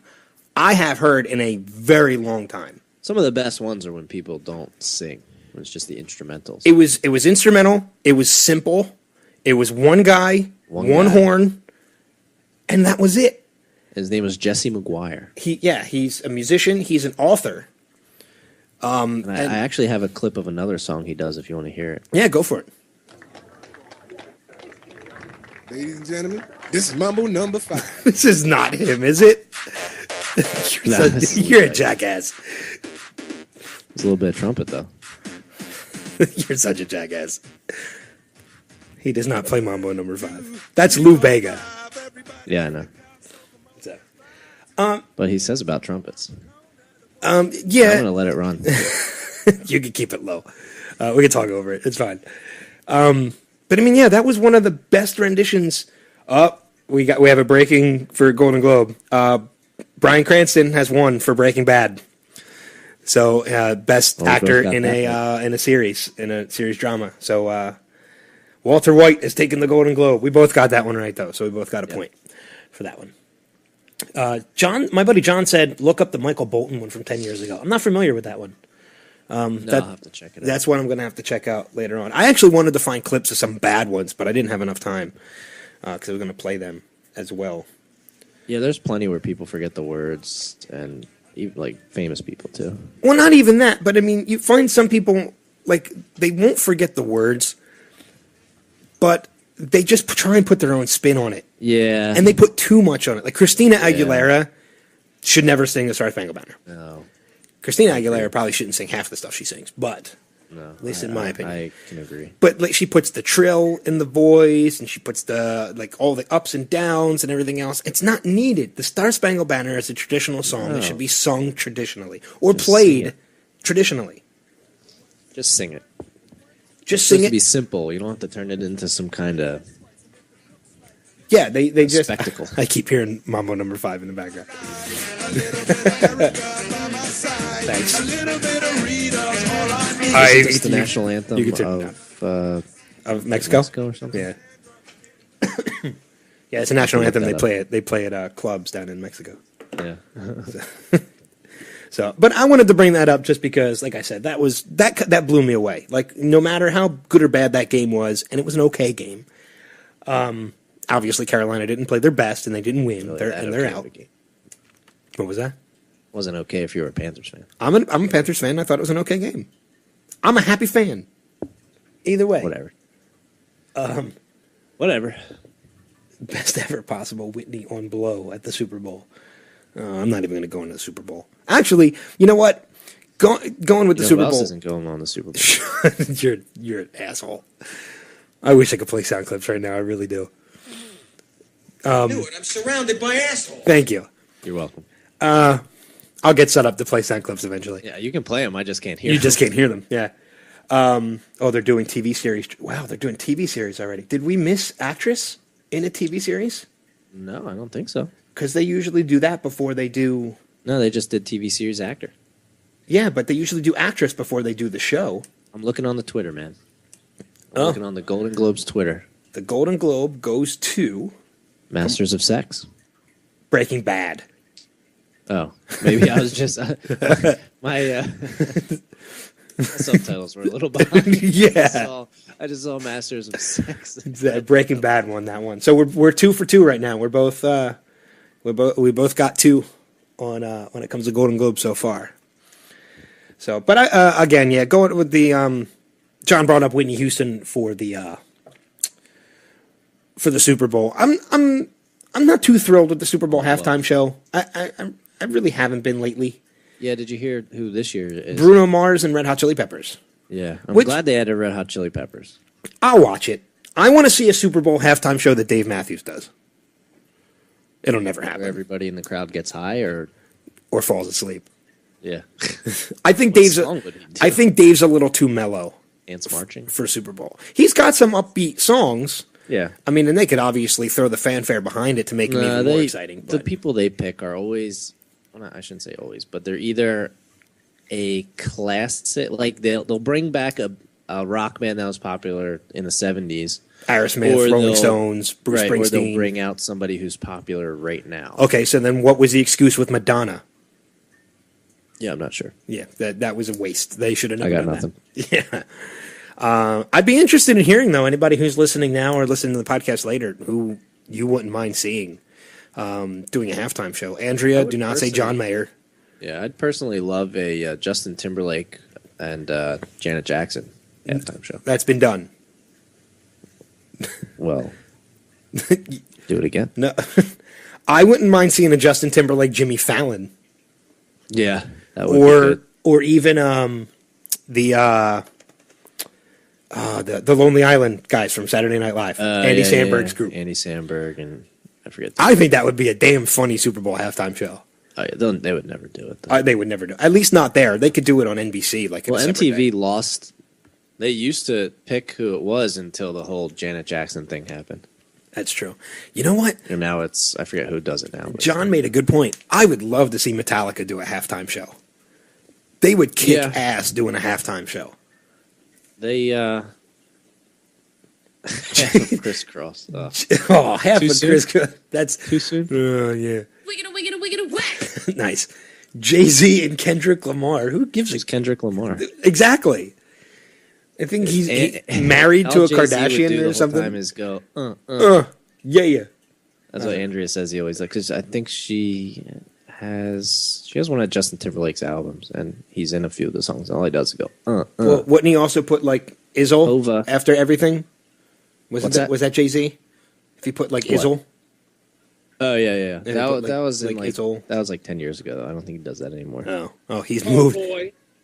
Speaker 2: I have heard in a very long time.
Speaker 3: Some of the best ones are when people don't sing. When it's just the instrumentals.
Speaker 2: It was instrumental. It was simple. It was one guy, one horn, and that was it.
Speaker 3: His name was Jesse McGuire.
Speaker 2: He's a musician. He's an author.
Speaker 3: And I actually have a clip of another song he does if you want to hear it.
Speaker 2: Yeah, go for it.
Speaker 7: Ladies and gentlemen, this is Mambo number 5.
Speaker 2: This is not him, is it? You're a jackass.
Speaker 3: It's a little bit of trumpet, though.
Speaker 2: You're such a jackass. He does not play Mambo number 5. That's Lou Bega.
Speaker 3: Yeah, I know. But he says about trumpets.
Speaker 2: Yeah.
Speaker 3: I'm going to let it run.
Speaker 2: You can keep it low. We can talk over it. It's fine. But I mean, yeah, that was one of the best renditions. We have a breaking for Golden Globe. Bryan Cranston has won for Breaking Bad. So best actor in a series drama. So Walter White has taken the Golden Globe. We both got that one right though, so we both got a point for that one. My buddy John said, look up the Michael Bolton one from 10 years ago. I'm not familiar with that one.
Speaker 3: I'll have to check it out.
Speaker 2: That's what I'm going to have to check out later on. I actually wanted to find clips of some bad ones, but I didn't have enough time because I was going to play them as well.
Speaker 3: Yeah, there's plenty where people forget the words, and even, like, famous people, too.
Speaker 2: Well, not even that, but I mean, you find some people, like, they won't forget the words, but they just try and put their own spin on it.
Speaker 3: Yeah.
Speaker 2: And they put too much on it. Like, Christina Aguilera should never sing the Star Spangled Banner.
Speaker 3: No.
Speaker 2: Christina Aguilera probably shouldn't sing half the stuff she sings, but at least in my opinion.
Speaker 3: I can agree.
Speaker 2: But like she puts the trill in the voice, and she puts the all the ups and downs and everything else. It's not needed. The Star Spangled Banner is a traditional song. It should be sung traditionally or just played traditionally.
Speaker 3: Just sing it.
Speaker 2: Just sing it.
Speaker 3: To be simple. You don't have to turn it into some kind of
Speaker 2: they just
Speaker 3: spectacle.
Speaker 2: I keep hearing Mambo number 5 in the background. Thanks.
Speaker 3: It's the national anthem
Speaker 2: of Mexico
Speaker 3: or something.
Speaker 2: Yeah. Yeah, it's a national anthem. They play it at clubs down in Mexico.
Speaker 3: Yeah.
Speaker 2: So, but I wanted to bring that up just because, like I said, that blew me away. Like, no matter how good or bad that game was, and it was an okay game. Obviously, Carolina didn't play their best, and they didn't win. They're out. What was that?
Speaker 3: Wasn't okay if you were a Panthers fan.
Speaker 2: I'm a Panthers fan. I thought it was an okay game. I'm a happy fan. Either way.
Speaker 3: Whatever. Whatever.
Speaker 2: Best ever possible Whitney on blow at the Super Bowl. I'm not even going to go into the Super Bowl. Actually, you know what? Going with the Super Bowl.
Speaker 3: Who else isn't going on the Super Bowl?
Speaker 2: You're an asshole. I wish I could play sound clips right now. I really do.
Speaker 6: I knew it. I'm surrounded by assholes.
Speaker 2: Thank you.
Speaker 3: You're welcome.
Speaker 2: I'll get set up to play sound clips eventually.
Speaker 3: Yeah, you can play them. I just can't hear them.
Speaker 2: You just can't hear them. Yeah. They're doing TV series. Wow, they're doing TV series already. Did we miss actress in a TV series?
Speaker 3: No, I don't think so.
Speaker 2: Because they usually do that before they do...
Speaker 3: No, they just did TV series actor.
Speaker 2: Yeah, but they usually do actress before they do the show.
Speaker 3: I'm looking on the Twitter, man. I'm looking on the Golden Globes Twitter.
Speaker 2: The Golden Globe goes to...
Speaker 3: Masters of Sex.
Speaker 2: Breaking Bad.
Speaker 3: Oh, maybe I was just... my subtitles were a little behind.
Speaker 2: Yeah.
Speaker 3: I just saw Masters of Sex.
Speaker 2: Breaking Bad won that one. So we're 2 for 2 right now. We both got 2 on when it comes to Golden Globe so far. So, but again, going with the John brought up Whitney Houston for the Super Bowl. I'm not too thrilled with the Super Bowl halftime show. I really haven't been lately.
Speaker 3: Yeah, did you hear who this year is?
Speaker 2: Bruno Mars and Red Hot Chili Peppers.
Speaker 3: Yeah, I'm glad they added Red Hot Chili Peppers.
Speaker 2: I'll watch it. I want to see a Super Bowl halftime show that Dave Matthews does. It'll never happen.
Speaker 3: Where everybody in the crowd gets high or
Speaker 2: falls asleep.
Speaker 3: Yeah.
Speaker 2: I think Dave's a little too mellow.
Speaker 3: Ants marching
Speaker 2: for Super Bowl. He's got some upbeat songs.
Speaker 3: Yeah.
Speaker 2: I mean, and they could obviously throw the fanfare behind it to make it even more exciting.
Speaker 3: The people they pick are always, I shouldn't say always, but they're either a classic, like they'll bring back a rock band that was popular in the 70s,
Speaker 2: Aerosmith,
Speaker 3: Or
Speaker 2: Rolling
Speaker 3: they'll-
Speaker 2: Stones, Bruce
Speaker 3: Right, or they'll
Speaker 2: Springsteen.
Speaker 3: bring out somebody who's popular right now.
Speaker 2: Okay, so then what was the excuse with Madonna?
Speaker 3: Yeah, I'm not sure.
Speaker 2: Yeah, that was a waste. They should have
Speaker 3: I
Speaker 2: never
Speaker 3: got
Speaker 2: done
Speaker 3: nothing.
Speaker 2: that. Yeah. I'd be interested in hearing, though, anybody who's listening now or listening to the podcast later who you wouldn't mind seeing doing a halftime show. Andrea, do not say John Mayer.
Speaker 3: Yeah, I'd personally love a Justin Timberlake and Janet Jackson halftime show.
Speaker 2: That's been done.
Speaker 3: Well, do it again.
Speaker 2: No, I wouldn't mind seeing a Justin Timberlake, Jimmy Fallon,
Speaker 3: Yeah, that would be good.
Speaker 2: or even the Lonely Island guys from Saturday Night Live, Andy Samberg's group.
Speaker 3: Andy Samberg and I forget.
Speaker 2: I think that would be a damn funny Super Bowl halftime show.
Speaker 3: Oh, yeah, they would never do it. Though.
Speaker 2: They would never do it. At least not there. They could do it on NBC. Like,
Speaker 3: Well,
Speaker 2: a separate
Speaker 3: MTV
Speaker 2: day.
Speaker 3: lost. They used to pick who it was until the whole Janet Jackson thing happened.
Speaker 2: That's true. You know what?
Speaker 3: And now I forget who does it now. But
Speaker 2: John made a good point. I would love to see Metallica do a halftime show. They would kick
Speaker 3: Yeah.
Speaker 2: ass doing a halftime show.
Speaker 3: They half of crisscross.
Speaker 2: Oh, half
Speaker 3: Too
Speaker 2: of
Speaker 3: soon?
Speaker 2: Chris. That's
Speaker 3: Too soon?
Speaker 2: yeah.
Speaker 5: Wiggin' whack.
Speaker 2: Nice. Jay-Z and Kendrick Lamar. Who gives
Speaker 3: Who's
Speaker 2: a
Speaker 3: Kendrick Lamar?
Speaker 2: exactly? I think he's married to
Speaker 3: All
Speaker 2: a
Speaker 3: Jay-Z would do
Speaker 2: Kardashian
Speaker 3: the
Speaker 2: or
Speaker 3: whole
Speaker 2: something.
Speaker 3: Time is go.
Speaker 2: Yeah.
Speaker 3: That's what Andrea says. He always like because I think she has one of Justin Timberlake's albums, and he's in a few of the songs. All he does is go.
Speaker 2: Well, wouldn't he also put like Izzle
Speaker 3: Hova.
Speaker 2: after everything?
Speaker 3: What's
Speaker 2: Was
Speaker 3: that?
Speaker 2: that Jay-Z? If he put like
Speaker 3: What?
Speaker 2: Izzle,
Speaker 3: Oh yeah.
Speaker 2: he
Speaker 3: That,
Speaker 2: put,
Speaker 3: that was in
Speaker 2: like,
Speaker 3: like
Speaker 2: it's all-
Speaker 3: that was like 10 years ago. Though. I don't think he does that anymore.
Speaker 2: oh, he's moved.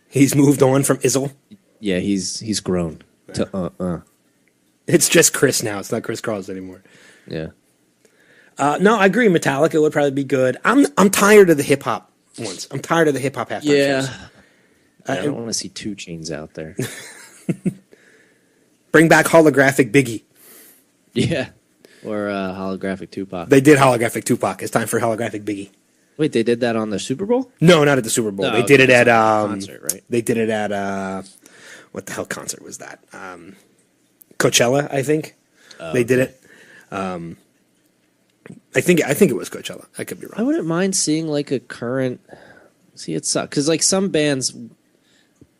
Speaker 2: He's moved on from Izzle.
Speaker 3: Yeah, he's grown to
Speaker 2: It's just Chris now. It's not Chris Cross anymore.
Speaker 3: Yeah.
Speaker 2: No, I agree. Metallica would probably be good. I'm tired of the hip hop ones. I'm tired of the hip hop halftime shows.
Speaker 3: I don't want to see 2 Chainz out there.
Speaker 2: Bring back holographic Biggie.
Speaker 3: Yeah. Or holographic Tupac.
Speaker 2: They did holographic Tupac. It's time for holographic Biggie.
Speaker 3: Wait, they did that on the Super Bowl?
Speaker 2: No, not at the Super Bowl.
Speaker 3: No,
Speaker 2: They did it
Speaker 3: it's
Speaker 2: at
Speaker 3: like a concert, right?
Speaker 2: They did it at what the hell concert was that? Coachella, I think. They did it. I think it was Coachella. I could be
Speaker 3: I
Speaker 2: wrong.
Speaker 3: wouldn't mind seeing like a current. See, it sucks because like some bands,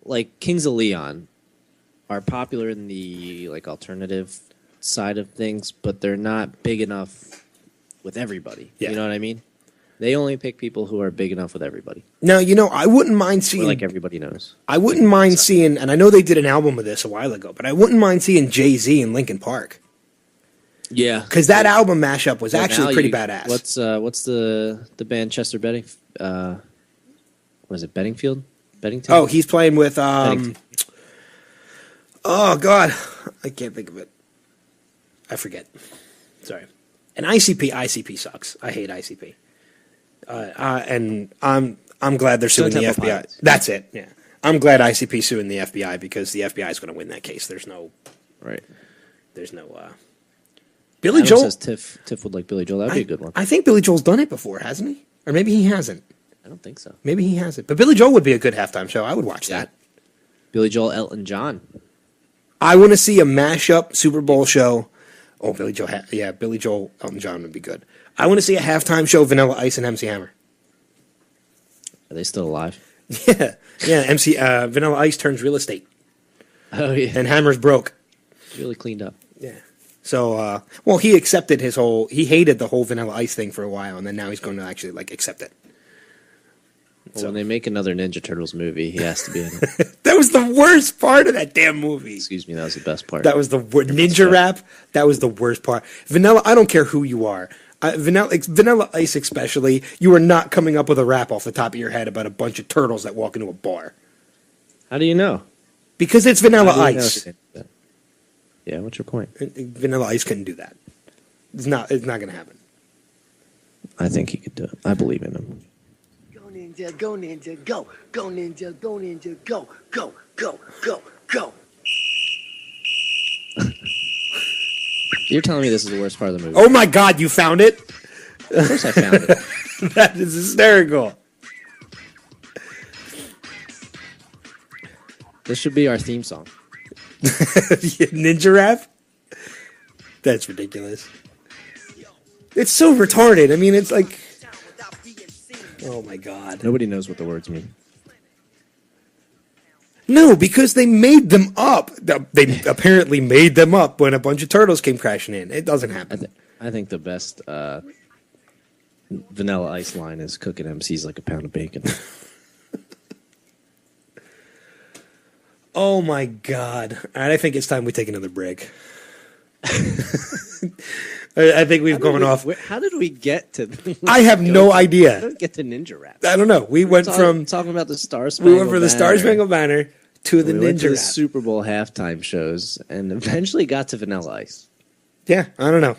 Speaker 3: like Kings of Leon, are popular in the like alternative side of things, but they're not big enough with everybody.
Speaker 2: Yeah.
Speaker 3: You know what I mean? They only pick people who are big enough with everybody,
Speaker 2: Now, I wouldn't mind
Speaker 3: or
Speaker 2: seeing
Speaker 3: like everybody knows.
Speaker 2: I wouldn't mind seeing, and I know they did an album of this a while ago, but I wouldn't mind seeing Jay-Z in Linkin Park.
Speaker 3: Yeah,
Speaker 2: Because that album mashup was actually
Speaker 3: now
Speaker 2: pretty badass.
Speaker 3: What's the band Chester Betting? What is it? Bedingfield? Beddington?
Speaker 2: Oh, he's playing with
Speaker 3: Bennington.
Speaker 2: oh god, I can't think of it. I forget. Sorry. And ICP sucks. I hate ICP. And I'm glad they're suing the
Speaker 3: Temple
Speaker 2: FBI.
Speaker 3: Pilots.
Speaker 2: That's it. Yeah, I'm glad ICP suing the FBI because the FBI is going to win that case. There's no
Speaker 3: Right.
Speaker 2: Billy
Speaker 3: Adam
Speaker 2: Joel.
Speaker 3: says Tiff would like Billy Joel. That'd be a good one.
Speaker 2: I think Billy Joel's done it before, hasn't he? Or maybe he hasn't.
Speaker 3: I don't think so.
Speaker 2: Maybe he hasn't. But Billy Joel would be a good halftime show. I would watch
Speaker 3: Yeah.
Speaker 2: that.
Speaker 3: Billy Joel, Elton John.
Speaker 2: I want to see a mashup Super Bowl show. Oh, Billy Joel. Billy Joel, Elton John would be good. I want to see a halftime show Vanilla Ice and MC Hammer.
Speaker 3: Are they still alive?
Speaker 2: Yeah. Vanilla Ice turns real estate,
Speaker 3: Oh yeah,
Speaker 2: and Hammer's broke.
Speaker 3: really cleaned up.
Speaker 2: Yeah. So, he accepted he hated the whole Vanilla Ice thing for a while, and then now he's going to actually accept it.
Speaker 3: Well, when they make another Ninja Turtles movie, he has to be in it.
Speaker 2: That was the worst part of that damn movie.
Speaker 3: Excuse me, that was the best part.
Speaker 2: That was the Ninja Rap. That was the worst part. Vanilla. I don't care who you are. Vanilla Ice, especially. You are not coming up with a rap off the top of your head about a bunch of turtles that walk into a bar
Speaker 3: How do you know?
Speaker 2: because it's Vanilla
Speaker 3: How do you know
Speaker 2: Ice.
Speaker 3: he didn't do that? Yeah, what's your point?
Speaker 2: Vanilla Ice couldn't do that. It's not going to happen.
Speaker 3: I think he could do it. I believe in him.
Speaker 8: Go ninja, go ninja, go. Go ninja, go ninja, go. Go, go, go, go.
Speaker 3: You're telling me this is the worst part of the movie?
Speaker 2: Oh my God! You found it.
Speaker 3: Of course I found it.
Speaker 2: That is hysterical.
Speaker 3: This should be our theme song.
Speaker 2: Ninja Rap. That's ridiculous. It's so retarded. I mean, it's like, oh my god.
Speaker 3: Nobody knows what the words mean.
Speaker 2: No, because they made them up. They apparently made them up when a bunch of turtles came crashing in. It doesn't happen.
Speaker 3: I think the best Vanilla Ice line is cooking MCs like a pound of bacon.
Speaker 2: Oh my god. All right, I think it's time we take another break. I think we've gone off.
Speaker 3: How did we get to?
Speaker 2: I have no idea.
Speaker 3: How did we get to Ninja Rap?
Speaker 2: I don't know. We went from
Speaker 3: talking about the Star Spangled Banner.
Speaker 2: We went from the Star Spangled Banner to the
Speaker 3: went
Speaker 2: Ninja
Speaker 3: to the
Speaker 2: Rap.
Speaker 3: Super Bowl halftime shows, and eventually got to Vanilla Ice.
Speaker 2: Yeah, I don't know.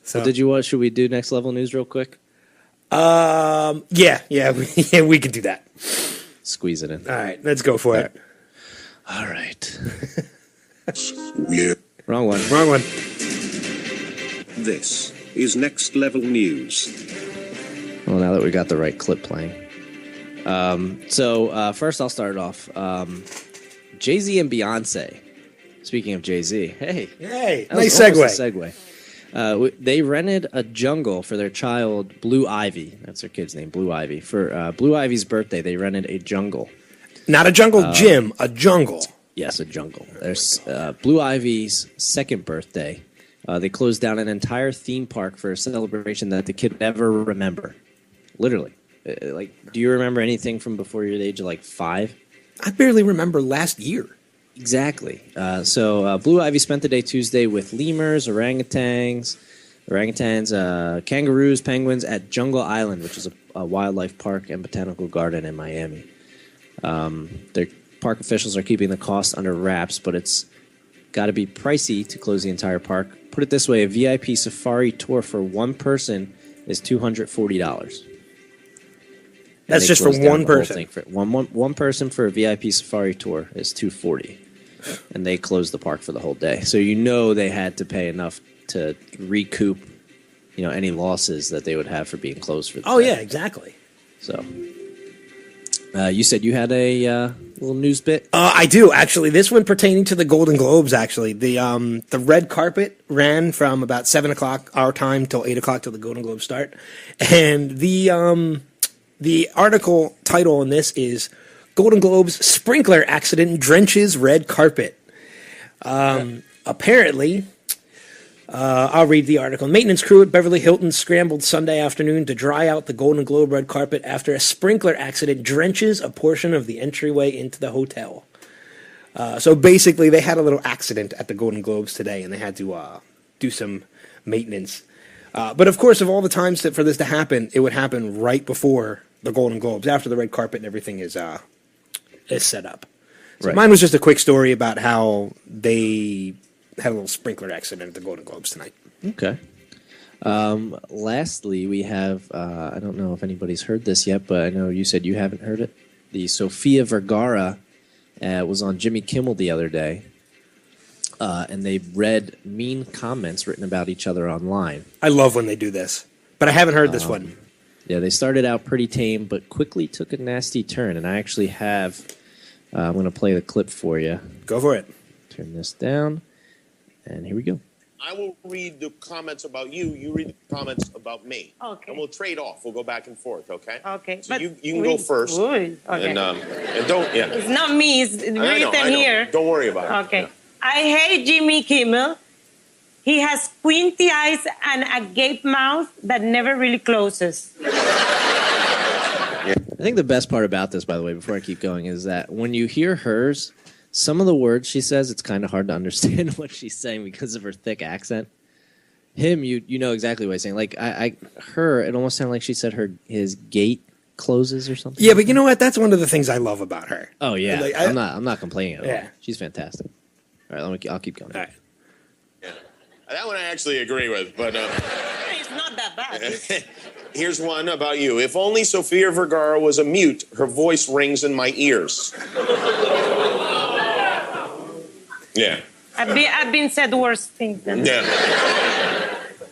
Speaker 2: So
Speaker 3: Well, did you watch? Should we do next level news real quick?
Speaker 2: yeah, we can do that.
Speaker 3: Squeeze it in.
Speaker 2: All right, let's go for it.
Speaker 3: All right.
Speaker 1: Yeah.
Speaker 3: Wrong one.
Speaker 2: Wrong one.
Speaker 9: This is Next Level News.
Speaker 3: Well, now that we got the right clip playing. So first I'll start it off. Jay-Z and Beyonce. Speaking of Jay-Z.
Speaker 2: Hey,
Speaker 3: that
Speaker 2: nice
Speaker 3: was almost
Speaker 2: segue.
Speaker 3: a segue. They rented a jungle for their child, Blue Ivy. That's their kid's name, Blue Ivy. For Blue Ivy's birthday, they rented a jungle.
Speaker 2: Not a jungle gym, a jungle.
Speaker 3: Yes, a jungle. There's Blue Ivy's second birthday. They closed down an entire theme park for a celebration that the kid would never remember. Literally. Do you remember anything from before your age of like 5?
Speaker 2: I barely remember last year.
Speaker 3: Exactly. So Blue Ivy spent the day Tuesday with lemurs, orangutans, kangaroos, penguins at Jungle Island, which is a wildlife park and botanical garden in Miami. Their park officials are keeping the cost under wraps, but it's got to be pricey to close the entire park. Put it this way, a VIP safari tour for one person is $240.
Speaker 2: That's just for one person.
Speaker 3: One person for a VIP safari tour is $240, and they closed the park for the whole day. So they had to pay enough to recoup, any losses that they would have for being closed for the day.
Speaker 2: Yeah, exactly.
Speaker 3: So, you said you had a little news bit?
Speaker 2: I do, actually. This one pertaining to the Golden Globes, actually. The red carpet ran from about 7 o'clock our time till 8 o'clock till the Golden Globes start. And the article title on this is Golden Globes Sprinkler Accident Drenches Red Carpet. Apparently, I'll read the article. Maintenance crew at Beverly Hilton scrambled Sunday afternoon to dry out the Golden Globe red carpet after a sprinkler accident drenches a portion of the entryway into the hotel. So basically, they had a little accident at the Golden Globes today, and they had to do some maintenance. But of course, of all the times for this to happen, it would happen right before the Golden Globes, after the red carpet and everything is set up. So
Speaker 3: Right.
Speaker 2: Mine was just a quick story about how they had a little sprinkler accident at the Golden Globes tonight.
Speaker 3: Okay. Lastly, we have, I don't know if anybody's heard this yet, but I know you said you haven't heard it. The Sofia Vergara was on Jimmy Kimmel the other day, and they read mean comments written about each other online.
Speaker 2: I love when they do this, but I haven't heard this one.
Speaker 3: Yeah, they started out pretty tame, but quickly took a nasty turn, and I actually have, I'm going to play the clip for you.
Speaker 2: Go for it.
Speaker 3: Turn this down, and here we go.
Speaker 10: I will read the comments about you. You read the comments about me.
Speaker 11: Okay.
Speaker 10: And we'll trade off. We'll go back and forth, okay?
Speaker 11: Okay.
Speaker 10: So you can go first.
Speaker 11: Okay.
Speaker 10: And don't, yeah.
Speaker 11: It's not me. It's written here.
Speaker 10: Don't worry about it.
Speaker 11: Okay. I hate Jimmy Kimmel. He has squinty eyes and a gape mouth that never really closes.
Speaker 3: I think the best part about this, by the way, before I keep going, is that when you hear hers, some of the words she says, it's kind of hard to understand what she's saying because of her thick accent. Him, you know exactly what he's saying. Like her, it almost sounded like she said his gate closes or something.
Speaker 2: Yeah, but you know what? That's one of the things I love about her.
Speaker 3: Oh yeah,
Speaker 2: Like,
Speaker 3: I'm not complaining at all.
Speaker 2: Yeah.
Speaker 3: She's fantastic. All right, I'll keep going.
Speaker 2: All right.
Speaker 10: Yeah. That one I actually agree with, but
Speaker 11: It's not that bad.
Speaker 10: here's one about you. If only Sofia Vergara was a mute, her voice rings in my ears. Yeah.
Speaker 11: I've been said worse things than that.
Speaker 10: Yeah.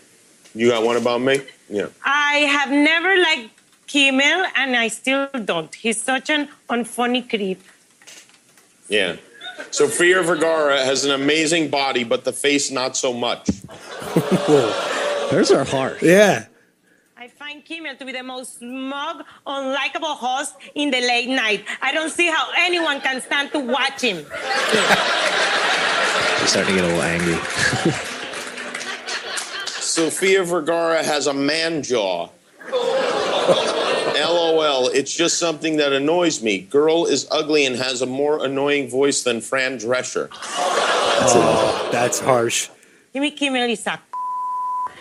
Speaker 10: You got one about me? Yeah.
Speaker 11: I have never liked Kimmel, and I still don't. He's such an unfunny creep.
Speaker 10: Yeah. Sofia Vergara has an amazing body, but the face not so much.
Speaker 3: Hers are harsh.
Speaker 2: Yeah.
Speaker 11: I find Kimmel to be the most smug, unlikable host in the late night. I don't see how anyone can stand to watch him.
Speaker 3: She's starting to get a little angry.
Speaker 10: Sofia Vergara has a man jaw. LOL, it's just something that annoys me. Girl is ugly and has a more annoying voice than Fran Drescher.
Speaker 2: Oh, that's harsh.
Speaker 11: Jimmy Kimmel is a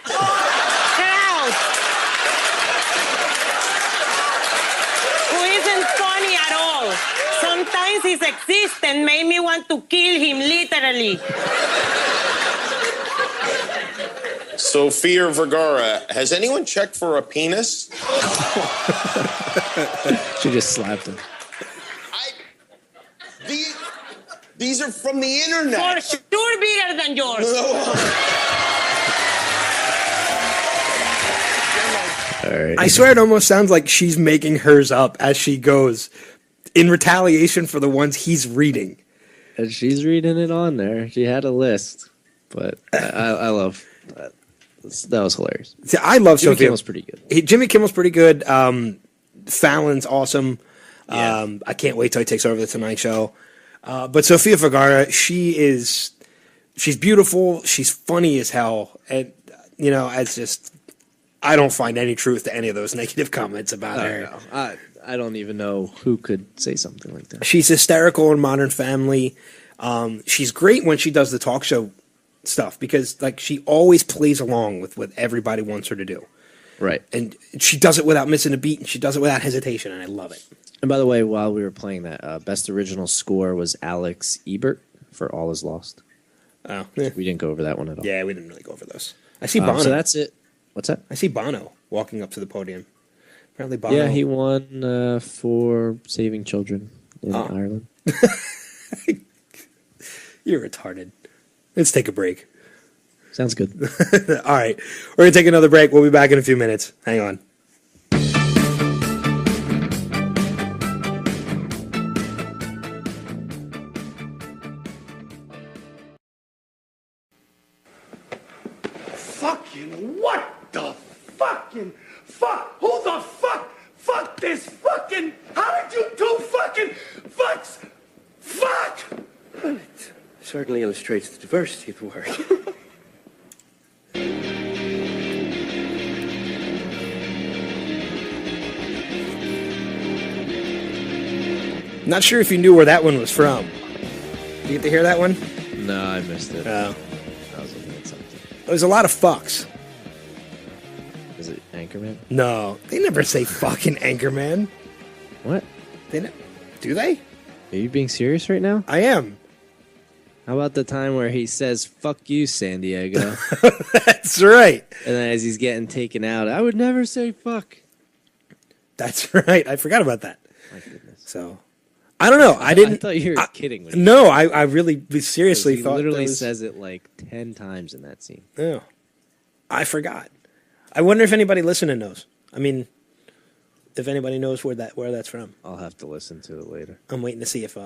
Speaker 11: crowd who isn't funny at all. Sometimes his existence made me want to kill him, literally.
Speaker 10: Sofia Vergara, has anyone checked for a penis?
Speaker 3: She just slapped him.
Speaker 10: These are from the internet.
Speaker 11: For sure bigger than yours.
Speaker 3: All right.
Speaker 2: I swear it almost sounds like she's making hers up as she goes in retaliation for the ones he's reading.
Speaker 3: And she's reading it on there. She had a list. But I love that. That was hilarious.
Speaker 2: See, I love
Speaker 3: Jimmy
Speaker 2: Sofia.
Speaker 3: Kimmel's pretty good.
Speaker 2: Jimmy Kimmel's pretty good. Fallon's awesome.
Speaker 3: Yeah.
Speaker 2: I can't wait till he takes over the Tonight Show. But Sofia Vergara, she's beautiful. She's funny as hell. And, you know, I don't find any truth to any of those negative comments about her.
Speaker 3: No. I don't even know who could say something like that.
Speaker 2: She's hysterical in Modern Family. She's great when she does the talk show stuff because, like, she always plays along with what everybody wants her to do.
Speaker 3: Right.
Speaker 2: And she does it without missing a beat, and she does it without hesitation, and I love it.
Speaker 3: And by the way, while we were playing that, best original score was Alex Ebert for All Is Lost.
Speaker 2: Oh, yeah.
Speaker 3: We didn't go over that one at all.
Speaker 2: Yeah, we didn't really go over those. I see Bono.
Speaker 3: So that's it. What's that?
Speaker 2: I see Bono walking up to the podium. Apparently Bono.
Speaker 3: Yeah, he won for saving children in Ireland.
Speaker 2: You're retarded. Let's take a break.
Speaker 3: Sounds good.
Speaker 2: All right. We're going to take another break. We'll be back in a few minutes. Hang on.
Speaker 8: Fucking what the fucking fuck? Who the fuck? Fuck this fucking. How did you do fucking fucks? Fuck!
Speaker 12: Well, it certainly illustrates the diversity of the work.
Speaker 2: Not sure if you knew where that one was from. Did you get to hear that one?
Speaker 3: No, I missed it.
Speaker 2: Oh.
Speaker 3: I was looking at something.
Speaker 2: There's a lot of fucks.
Speaker 3: Is it Anchorman?
Speaker 2: No, they never say fucking Anchorman.
Speaker 3: What?
Speaker 2: Do they?
Speaker 3: Are you being serious right now?
Speaker 2: I am.
Speaker 3: How about the time where he says, fuck you, San Diego?
Speaker 2: That's right.
Speaker 3: And then as he's getting taken out, I would never say fuck.
Speaker 2: That's right. I forgot about that. My goodness. So, I don't know. I didn't.
Speaker 3: I thought you were kidding with me.
Speaker 2: No, I really seriously
Speaker 3: he
Speaker 2: thought
Speaker 3: literally
Speaker 2: that was,
Speaker 3: says it like 10 times in that scene.
Speaker 2: Oh, I forgot. I wonder if anybody listening knows. I mean, if anybody knows where that's from.
Speaker 3: I'll have to listen to it later.
Speaker 2: I'm waiting to see if.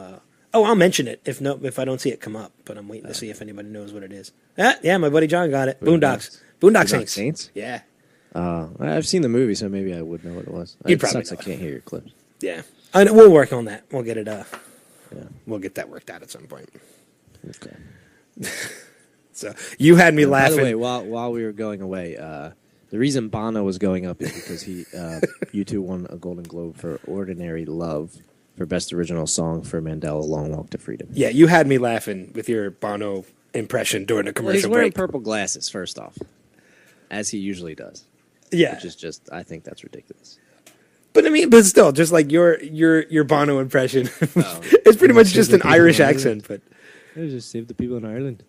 Speaker 2: I'll mention it if I don't see it come up. But I'm waiting to see if anybody knows what it is. Yeah, my buddy John got it. Boondock Saints. Yeah.
Speaker 3: I've seen the movie, so maybe I would know what it was.
Speaker 2: You'd
Speaker 3: It
Speaker 2: probably
Speaker 3: sucks
Speaker 2: know
Speaker 3: I can't hear your clips.
Speaker 2: Yeah. We'll work on that. We'll get it. We'll get that worked out at some point.
Speaker 3: Okay.
Speaker 2: So you had me laughing.
Speaker 3: By the way, while we were going away, the reason Bono was going up is because he, U2 won a Golden Globe for "Ordinary Love" for Best Original Song for Mandela: Long Walk to Freedom.
Speaker 2: Yeah, you had me laughing with your Bono impression during the commercial
Speaker 3: He's wearing
Speaker 2: break.
Speaker 3: purple glasses, first off, as he usually does.
Speaker 2: Yeah,
Speaker 3: which is just, I think that's ridiculous.
Speaker 2: But I mean, but still, just like your Bono impression, it's pretty much just an Irish accent. But
Speaker 3: I just saved the people in Ireland.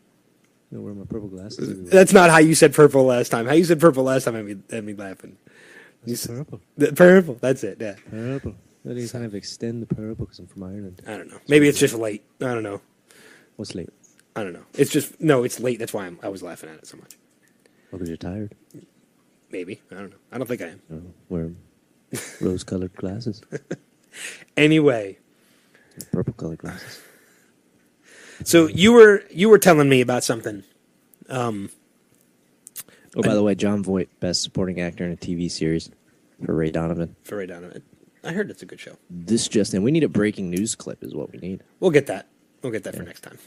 Speaker 3: I wear my purple glasses.
Speaker 2: That's not how you said purple last time. How you said purple last time had me laughing.
Speaker 3: Purple.
Speaker 2: Purple. That's it. Yeah.
Speaker 3: Purple. I need to kind of extend the purple because I'm from Ireland.
Speaker 2: I don't know. Maybe it's just late. I don't know.
Speaker 3: What's late?
Speaker 2: I don't know. It's just it's late. That's why I was laughing at it so much.
Speaker 3: Oh, because you're tired.
Speaker 2: Maybe. I don't know. I don't think I am.
Speaker 3: Oh, wearing rose-colored glasses.
Speaker 2: Anyway,
Speaker 3: purple-colored glasses.
Speaker 2: So you were telling me about something.
Speaker 3: Oh, by the way, John Voight, best supporting actor in a TV series for Ray Donovan.
Speaker 2: For Ray Donovan. I heard it's a good show.
Speaker 3: This just in. We need a breaking news clip is what we need.
Speaker 2: We'll get that. We'll get that for next time.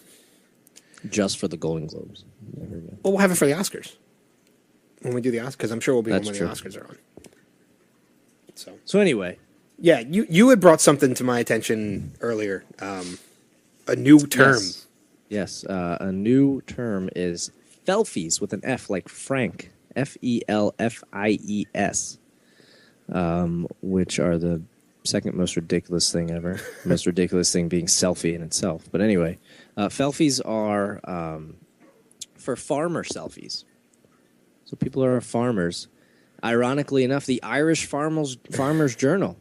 Speaker 3: Just for the Golden Globes.
Speaker 2: Well, we'll have it for the Oscars. When we do the Oscars, because I'm sure we'll be on when
Speaker 3: true.
Speaker 2: the Oscars are on.
Speaker 3: So anyway.
Speaker 2: Yeah, you had brought something to my attention earlier. A new term.
Speaker 3: Yes, a new term is Felfies with an F, like Frank. Felfies. Which are the second most ridiculous thing ever. Most ridiculous thing being selfie in itself. But anyway, Felfies are for farmer selfies. So people are farmers. Ironically enough, the Irish Farmers Journal.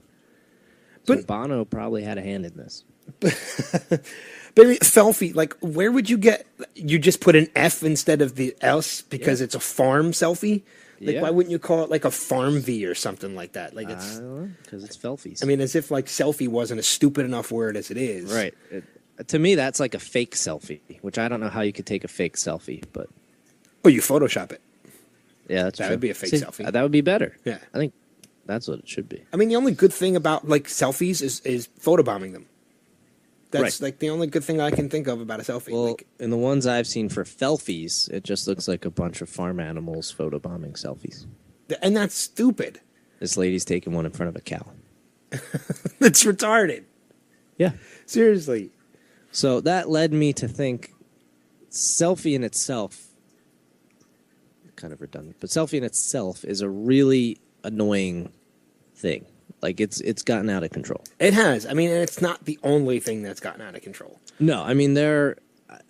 Speaker 3: So Bono probably had a hand in this.
Speaker 2: But I mean, selfie, like, where would you get? You just put an F instead of the S because it's a farm selfie. Like, why wouldn't you call it like a farm V or something like that? Like, it's
Speaker 3: because it's Felfies.
Speaker 2: I mean, as if like selfie wasn't a stupid enough word as it is.
Speaker 3: Right. To me, that's like a fake selfie, which I don't know how you could take a fake selfie, but
Speaker 2: you Photoshop it.
Speaker 3: Yeah, that's
Speaker 2: that
Speaker 3: true.
Speaker 2: would be a fake selfie.
Speaker 3: That would be better.
Speaker 2: Yeah,
Speaker 3: I think that's what it should be.
Speaker 2: I mean, the only good thing about like selfies is photobombing them. That's like the only good thing I can think of about a selfie.
Speaker 3: Well,
Speaker 2: like,
Speaker 3: in the ones I've seen for Felfies, it just looks like a bunch of farm animals photobombing selfies.
Speaker 2: And that's stupid.
Speaker 3: This lady's taking one in front of a cow.
Speaker 2: That's retarded.
Speaker 3: Yeah.
Speaker 2: Seriously.
Speaker 3: So that led me to think selfie in itself, kind of redundant, but selfie in itself is a really annoying thing. Like, it's gotten out of control.
Speaker 2: It has. I mean, and it's not the only thing that's gotten out of control.
Speaker 3: No, I mean,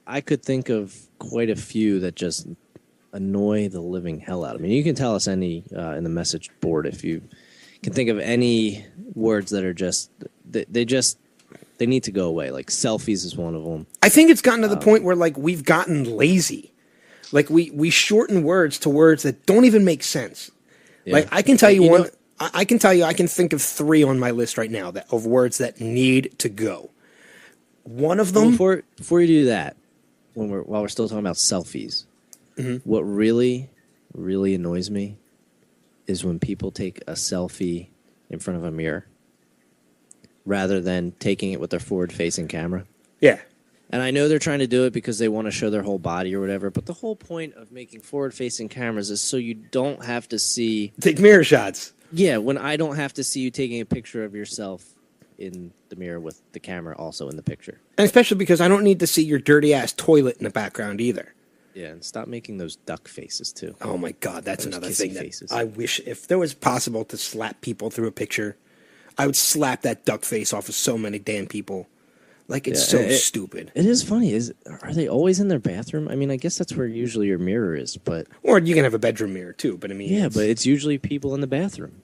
Speaker 3: I could think of quite a few that just annoy the living hell out of me. You can tell us any in the message board if you can think of any words that are just, they need to go away. Like, selfies is one of them.
Speaker 2: I think it's gotten to the point where, like, we've gotten lazy. Like, we shorten words to words that don't even make sense. Yeah. Like, I can tell you one... I can tell you, I can think of 3 on my list right now of words that need to go. One of them...
Speaker 3: Well, before you do that, while we're still talking about selfies, what really, really annoys me is when people take a selfie in front of a mirror rather than taking it with their forward-facing camera.
Speaker 2: Yeah.
Speaker 3: And I know they're trying to do it because they want to show their whole body or whatever, but the whole point of making forward-facing cameras is so you don't have to see...
Speaker 2: Take mirror shots.
Speaker 3: Yeah, when I don't have to see you taking a picture of yourself in the mirror with the camera also in the picture.
Speaker 2: And especially because I don't need to see your dirty-ass toilet in the background either.
Speaker 3: Yeah, and stop making those duck faces, too.
Speaker 2: Oh, my God, that's
Speaker 3: those
Speaker 2: another thing
Speaker 3: faces.
Speaker 2: that I wish, if there was possible to slap people through a picture, I would slap that duck face off of so many damn people. Like, it's stupid.
Speaker 3: It is funny. Are they always in their bathroom? I mean, I guess that's where usually your mirror is, but...
Speaker 2: Or you can have a bedroom mirror, too, but I mean...
Speaker 3: Yeah, but it's usually people in the bathroom.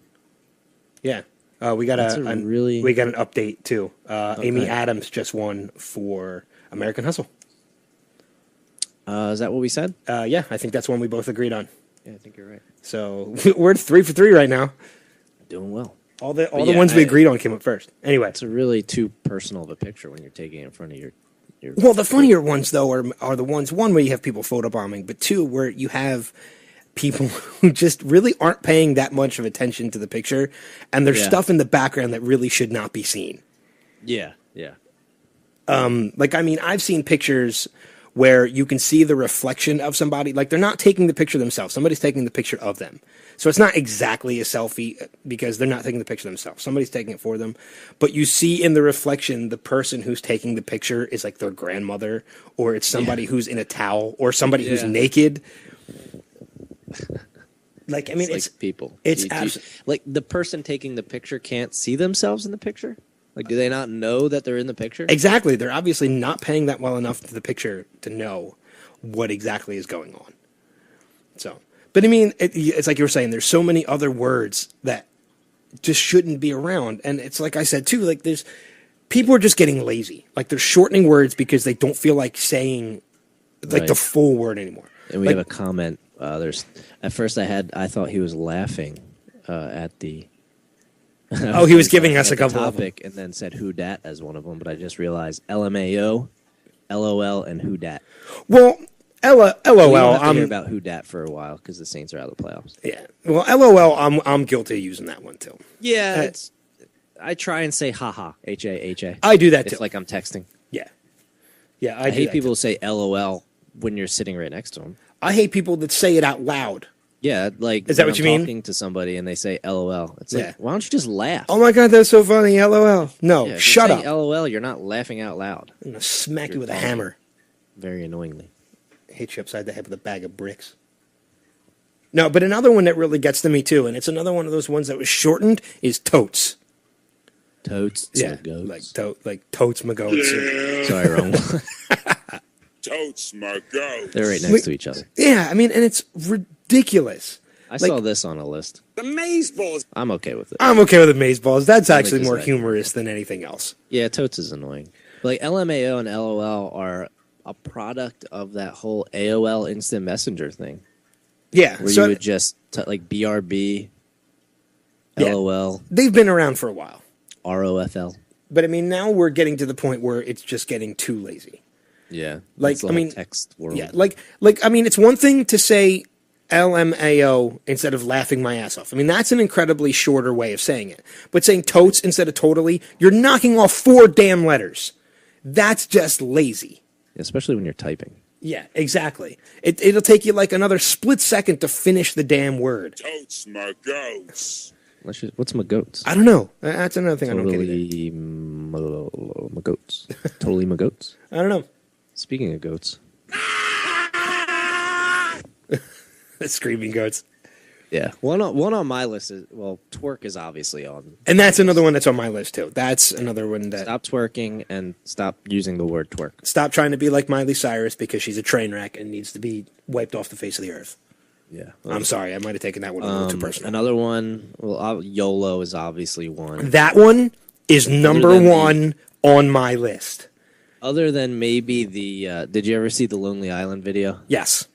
Speaker 2: Yeah. We got an update, too. Amy Adams just won for American Hustle.
Speaker 3: Is that what we said?
Speaker 2: Yeah, I think that's one we both agreed on.
Speaker 3: Yeah, I think you're right.
Speaker 2: So, we're 3 for 3 right now.
Speaker 3: Doing well.
Speaker 2: All the ones we agreed on came up first. Anyway.
Speaker 3: It's a really too personal of a picture when you're taking it in front of your
Speaker 2: Well, the funnier ones, though, are the ones, one, where you have people photobombing, but 2, where you have people who just really aren't paying that much of attention to the picture, and there's stuff in the background that really should not be seen.
Speaker 3: Yeah, yeah.
Speaker 2: Like, I mean, I've seen pictures where you can see the reflection of somebody. Like, they're not taking the picture themselves. Somebody's taking the picture of them. So it's not exactly a selfie because they're not taking the picture themselves. Somebody's taking it for them. But you see in the reflection, the person who's taking the picture is like their grandmother, or it's somebody who's in a towel, or somebody who's naked. Like, I mean, it's
Speaker 3: like people.
Speaker 2: It's
Speaker 3: like the person taking the picture can't see themselves in the picture? Like, do they not know that they're in the picture?
Speaker 2: Exactly. They're obviously not paying that well enough to the picture to know what exactly is going on. So, but I mean, it's like you were saying, there's so many other words that just shouldn't be around. And it's like I said, too, like people are just getting lazy. Like, they're shortening words because they don't feel like saying like the full word anymore.
Speaker 3: And we have a comment. At first I thought he was laughing at the...
Speaker 2: Oh, he was giving us a couple
Speaker 3: topic and then said "who dat" as one of them, but I just realized LMAO, LOL and who dat.
Speaker 2: Well, LOL.
Speaker 3: We don't have to hear about who dat for a while because the Saints are out of the playoffs.
Speaker 2: Yeah. Well, LOL. I'm guilty of using that one too.
Speaker 3: Yeah, I try and say haha, HA.
Speaker 2: I do that too.
Speaker 3: It's like I'm texting.
Speaker 2: Yeah. Yeah,
Speaker 3: I hate people who say LOL when you're sitting right next to them.
Speaker 2: I hate people that say it out loud.
Speaker 3: Yeah, like
Speaker 2: is that what you mean?
Speaker 3: Talking to somebody and they say LOL. It's like, why don't you just laugh?
Speaker 2: Oh my god, that's so funny. LOL. No, shut up.
Speaker 3: LOL, you're not laughing out loud.
Speaker 2: I'm gonna smack you with a hammer.
Speaker 3: Very annoyingly.
Speaker 2: Hit you upside the head with a bag of bricks. No, but another one that really gets to me too, and it's another one of those ones that was shortened, is totes.
Speaker 3: Totes,
Speaker 2: yeah,
Speaker 3: goats.
Speaker 2: like totes my goats.
Speaker 3: Yeah. Sorry, wrong one.
Speaker 1: Totes my goats.
Speaker 3: They're right next to each other.
Speaker 2: Yeah, I mean, and it's ridiculous.
Speaker 3: I saw this on a list.
Speaker 1: The maze balls.
Speaker 3: I'm okay with it.
Speaker 2: I'm okay with the maze balls. That's actually more humorous than anything else.
Speaker 3: Yeah, totes is annoying. But like LMAO and LOL are a product of that whole AOL Instant Messenger thing.
Speaker 2: Yeah,
Speaker 3: where you would just like BRB, LOL.
Speaker 2: They've been around for a while.
Speaker 3: ROFL.
Speaker 2: But I mean, now we're getting to the point where it's just getting too lazy.
Speaker 3: Yeah,
Speaker 2: like I mean,
Speaker 3: text world.
Speaker 2: Yeah, like I mean, it's one thing to say LMAO instead of laughing my ass off. I mean, that's an incredibly shorter way of saying it. But saying totes instead of totally, you're knocking off 4 damn letters. That's just lazy.
Speaker 3: Especially when you're typing.
Speaker 2: Yeah, exactly. It'll take you like another split second to finish the damn word.
Speaker 1: Totes my goats.
Speaker 3: What's my goats?
Speaker 2: I don't know. That's another thing I don't get
Speaker 3: either. My goats. Totally my goats.
Speaker 2: I don't know.
Speaker 3: Speaking of goats.
Speaker 2: The screaming goats.
Speaker 3: Yeah. One on my list is, well, twerk is obviously on.
Speaker 2: And that's another one that's on my list too. That's another one that...
Speaker 3: Stop twerking and stop using the word twerk.
Speaker 2: Stop trying to be like Miley Cyrus because she's a train wreck and needs to be wiped off the face of the earth.
Speaker 3: Yeah.
Speaker 2: I'm sorry. I might have taken that one a little too personal.
Speaker 3: Another one, well, YOLO is obviously one.
Speaker 2: That one is number one on my list.
Speaker 3: Other than maybe the... did you ever see the Lonely Island video?
Speaker 2: Yes.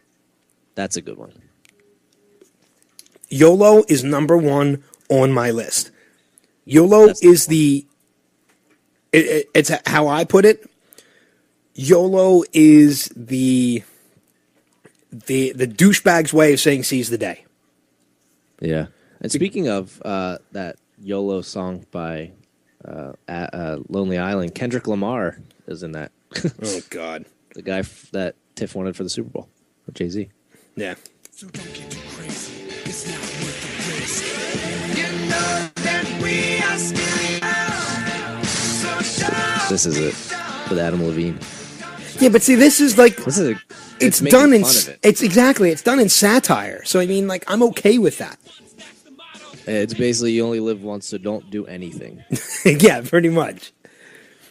Speaker 3: That's a good one.
Speaker 2: YOLO is number one on my list. YOLO is it's how I put it. YOLO is the douchebag's way of saying seize the day.
Speaker 3: Yeah. And speaking of that YOLO song by Lonely Island, Kendrick Lamar is in that.
Speaker 2: Oh, God.
Speaker 3: The guy that Tiff wanted for the Super Bowl with Jay-Z.
Speaker 2: Yeah.
Speaker 8: So don't get too crazy. It's not worth the risk. You know that we are still so
Speaker 3: This is it with Adam Levine.
Speaker 2: Yeah, but see, this is like
Speaker 3: it's
Speaker 2: done in
Speaker 3: fun of it.
Speaker 2: it's done in satire. So I mean, like, I'm okay with that.
Speaker 3: It's basically you only live once, so don't do anything.
Speaker 2: Yeah, pretty much.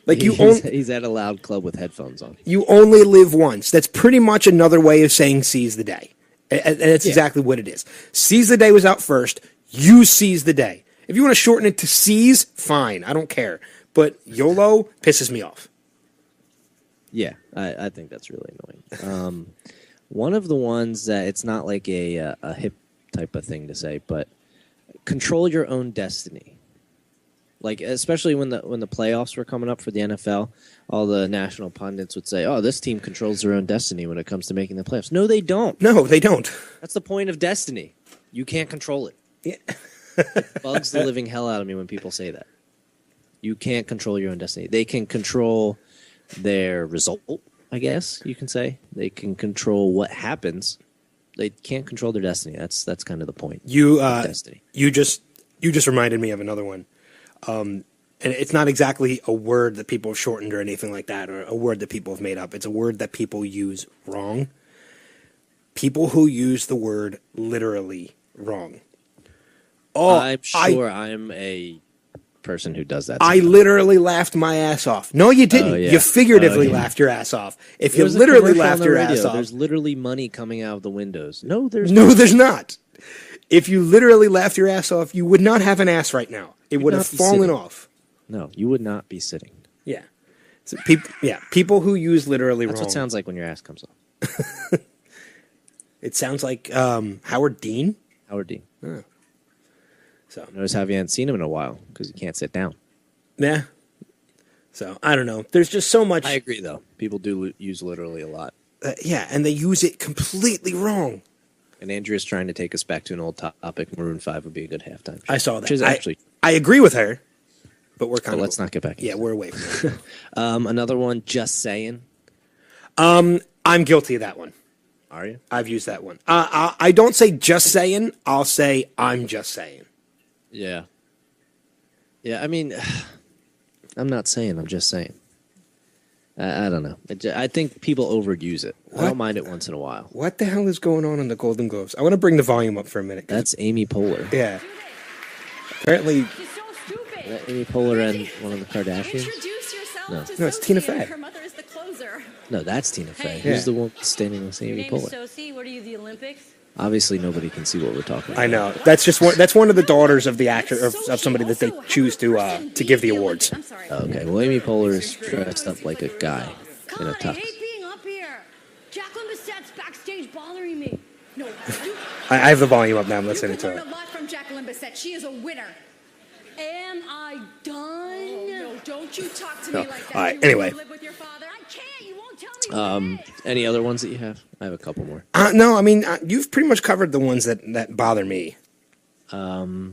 Speaker 2: Like
Speaker 3: he's at a loud club with headphones on.
Speaker 2: You only live once. That's pretty much another way of saying seize the day. And that's exactly what it is. Seize the day was out first. You seize the day. If you want to shorten it to seize, fine. I don't care. But YOLO pisses me off.
Speaker 3: Yeah, I think that's really annoying. One of the ones that it's not like a hip type of thing to say, but control your own destiny. Like, especially when the playoffs were coming up for the NFL, all the national pundits would say, "Oh, this team controls their own destiny when it comes to making the playoffs." No, they don't.
Speaker 2: No, they don't.
Speaker 3: That's the point of destiny. You can't control it.
Speaker 2: Yeah.
Speaker 3: It bugs the living hell out of me when people say that. You can't control your own destiny. They can control their result, I guess you can say. They can control what happens. They can't control their destiny. That's kind of the point. Destiny.
Speaker 2: You just reminded me of another one. And it's not exactly a word that people have shortened or anything like that, or a word that people have made up. It's a word that people use wrong. People who use the word literally wrong. Oh,
Speaker 3: I'm sure I'm a person who does that.
Speaker 2: I literally laughed my ass off. No, you didn't.
Speaker 3: Oh, yeah.
Speaker 2: You figuratively laughed your ass off. If you
Speaker 3: There was a
Speaker 2: literally
Speaker 3: commercial
Speaker 2: laughed
Speaker 3: on the
Speaker 2: your
Speaker 3: radio.
Speaker 2: ass off,
Speaker 3: There's literally money coming out of the windows. No, there's
Speaker 2: not. If you literally laughed your ass off, you would not have an ass right now. It would have fallen off.
Speaker 3: No, you would not be sitting.
Speaker 2: Yeah. So people who use literally
Speaker 3: That's
Speaker 2: wrong.
Speaker 3: what it sounds like when your ass comes off.
Speaker 2: It sounds like Howard Dean.
Speaker 3: Howard Dean.
Speaker 2: Oh. So
Speaker 3: notice how you haven't seen him in a while because you can't sit down.
Speaker 2: Yeah. So I don't know. There's just so much.
Speaker 3: I agree, though. People do use literally a lot.
Speaker 2: Yeah, and they use it completely wrong.
Speaker 3: And Andrea's trying to take us back to an old topic. Maroon 5 would be a good halftime show.
Speaker 2: I saw that.
Speaker 3: Which is actually...
Speaker 2: I agree with her, but we're kind of...
Speaker 3: let's not get back into
Speaker 2: we're away from it.
Speaker 3: Another one, Just Saying.
Speaker 2: I'm guilty of that one.
Speaker 3: Are you?
Speaker 2: I've used that one. I don't say just saying. I'll say I'm just saying.
Speaker 3: Yeah. Yeah, I mean, I'm not saying. I'm just saying. I don't know. I think people overuse it. I don't mind it once in a while.
Speaker 2: What the hell is going on in the Golden Globes? I want to bring the volume up for a minute.
Speaker 3: That's Amy Poehler.
Speaker 2: Yeah. Apparently...
Speaker 3: Is that Amy Poehler and one of the Kardashians?
Speaker 13: Introduce yourself
Speaker 2: No,
Speaker 13: to
Speaker 2: it's Tina
Speaker 13: Sophie.
Speaker 2: Fey.
Speaker 13: Her mother is the closer.
Speaker 3: No, that's Tina Fey.
Speaker 13: Hey.
Speaker 3: Who's the one standing with Amy
Speaker 13: Your name's
Speaker 3: Poehler?
Speaker 13: Sophie. What are you, the Olympics?
Speaker 3: Obviously, nobody can see what we're talking about.
Speaker 2: I know. That's just one. That's one of the daughters of the actor of somebody that they choose to give the awards.
Speaker 3: Okay, well, Amy Poehler is dressed up like a guy in a tux.
Speaker 13: Being up here. Jacqueline Bissette's backstage bothering me. No,
Speaker 2: I have the volume up now. I'm listening to
Speaker 13: learn
Speaker 2: it.
Speaker 13: a lot from Jacqueline Bisset. She is a winner. Am I done? No, don't you talk to me like that.
Speaker 2: All right.
Speaker 13: You
Speaker 2: Anyway.
Speaker 13: live with your father. I can't. You won't tell me.
Speaker 3: Any other ones that you have? I have a couple more.
Speaker 2: No, I mean you've pretty much covered the ones that bother me.
Speaker 3: I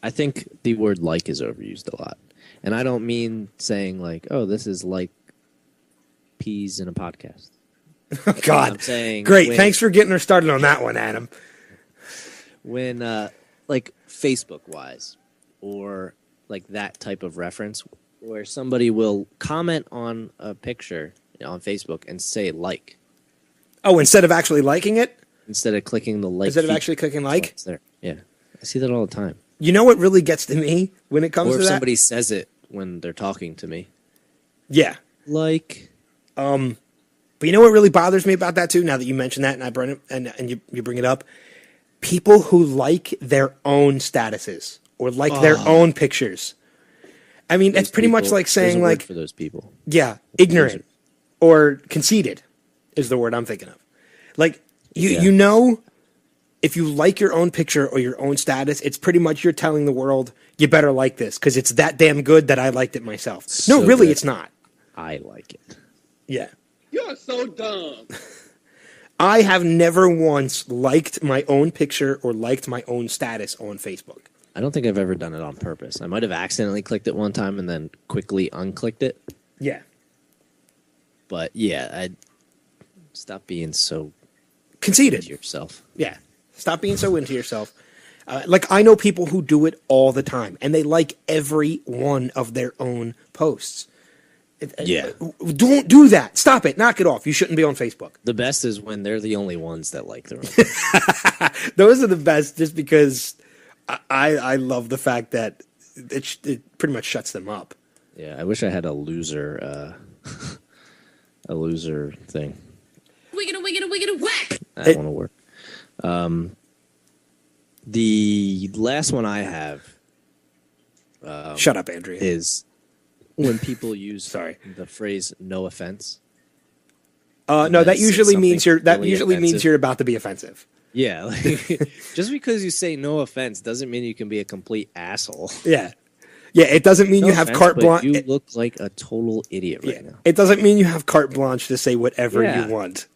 Speaker 3: think the word "like" is overused a lot, and I don't mean saying like, "Oh, this is like peas in a podcast."
Speaker 2: Oh, God.
Speaker 3: I'm saying
Speaker 2: great. Thanks for getting her started on that one, Adam.
Speaker 3: When like Facebook wise, or like that type of reference, where somebody will comment on a picture on Facebook and say like.
Speaker 2: Oh, instead of actually liking it?
Speaker 3: Instead of clicking the like.
Speaker 2: Instead of
Speaker 3: feature.
Speaker 2: actually clicking like?
Speaker 3: It's there. Yeah. I see that all the time.
Speaker 2: You know what really gets to me when it comes
Speaker 3: or
Speaker 2: to
Speaker 3: if
Speaker 2: that?
Speaker 3: somebody says it when they're talking to me.
Speaker 2: Yeah.
Speaker 3: Like.
Speaker 2: But you know what really bothers me about that too, now that you mention that and I bring it and you bring it up? People who like their own statuses or like their own pictures. I mean, it's pretty much like saying like
Speaker 3: for those people.
Speaker 2: Yeah, ignorant or conceited is the word I'm thinking of. Like you know, if you like your own picture or your own status, it's pretty much you're telling the world you better like this because it's that damn good that I liked it myself.
Speaker 3: So
Speaker 2: no, really,
Speaker 3: good.
Speaker 2: it's not.
Speaker 3: I like it.
Speaker 2: Yeah.
Speaker 1: You're so dumb.
Speaker 2: I have never once liked my own picture or liked my own status on Facebook.
Speaker 3: I don't think I've ever done it on purpose. I might have accidentally clicked it one time and then quickly unclicked it.
Speaker 2: Yeah.
Speaker 3: But yeah, I'd stop being so
Speaker 2: conceited
Speaker 3: into yourself.
Speaker 2: Yeah. Stop being so into yourself. Like I know people who do it all the time and they like every one of their own posts.
Speaker 3: Yeah.
Speaker 2: Don't do that. Stop it. Knock it off. You shouldn't be on Facebook.
Speaker 3: The best is when they're the only ones that like their own.
Speaker 2: Those are the best just because I love the fact that it pretty much shuts them up.
Speaker 3: Yeah, I wish I had a loser thing.
Speaker 13: Wiggin' whack.
Speaker 3: That won't work. The last one I have.
Speaker 2: Shut up, Andrea.
Speaker 3: Is when people use the phrase "no offense."
Speaker 2: No, that usually means you're
Speaker 3: offensive.
Speaker 2: you're about to be offensive.
Speaker 3: Yeah, like, just because you say "no offense" doesn't mean you can be a complete asshole.
Speaker 2: Yeah, yeah. It doesn't mean
Speaker 3: No
Speaker 2: you have
Speaker 3: offense,
Speaker 2: carte
Speaker 3: but
Speaker 2: blanche.
Speaker 3: You look like a total idiot right now.
Speaker 2: It doesn't mean you have carte blanche to say whatever
Speaker 3: Yeah.
Speaker 2: you want.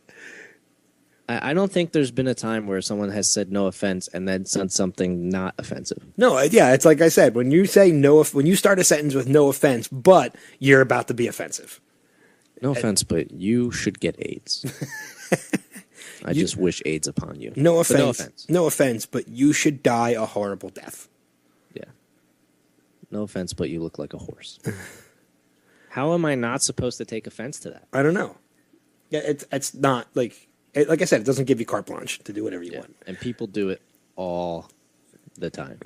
Speaker 3: I don't think there's been a time where someone has said "no offense" and then said something not offensive.
Speaker 2: No, yeah, it's like I said. When you say when you start a sentence with "no offense," but you're about to be offensive.
Speaker 3: No offense, but you should get AIDS. I just wish AIDS upon you.
Speaker 2: No
Speaker 3: But
Speaker 2: offense. No offense, but you should die a horrible death.
Speaker 3: Yeah. No offense, but you look like a horse. How am I not supposed to take offense to that?
Speaker 2: I don't know. Yeah, it's not like like I said, it doesn't give you carte blanche to do whatever you want.
Speaker 3: And people do it all the time.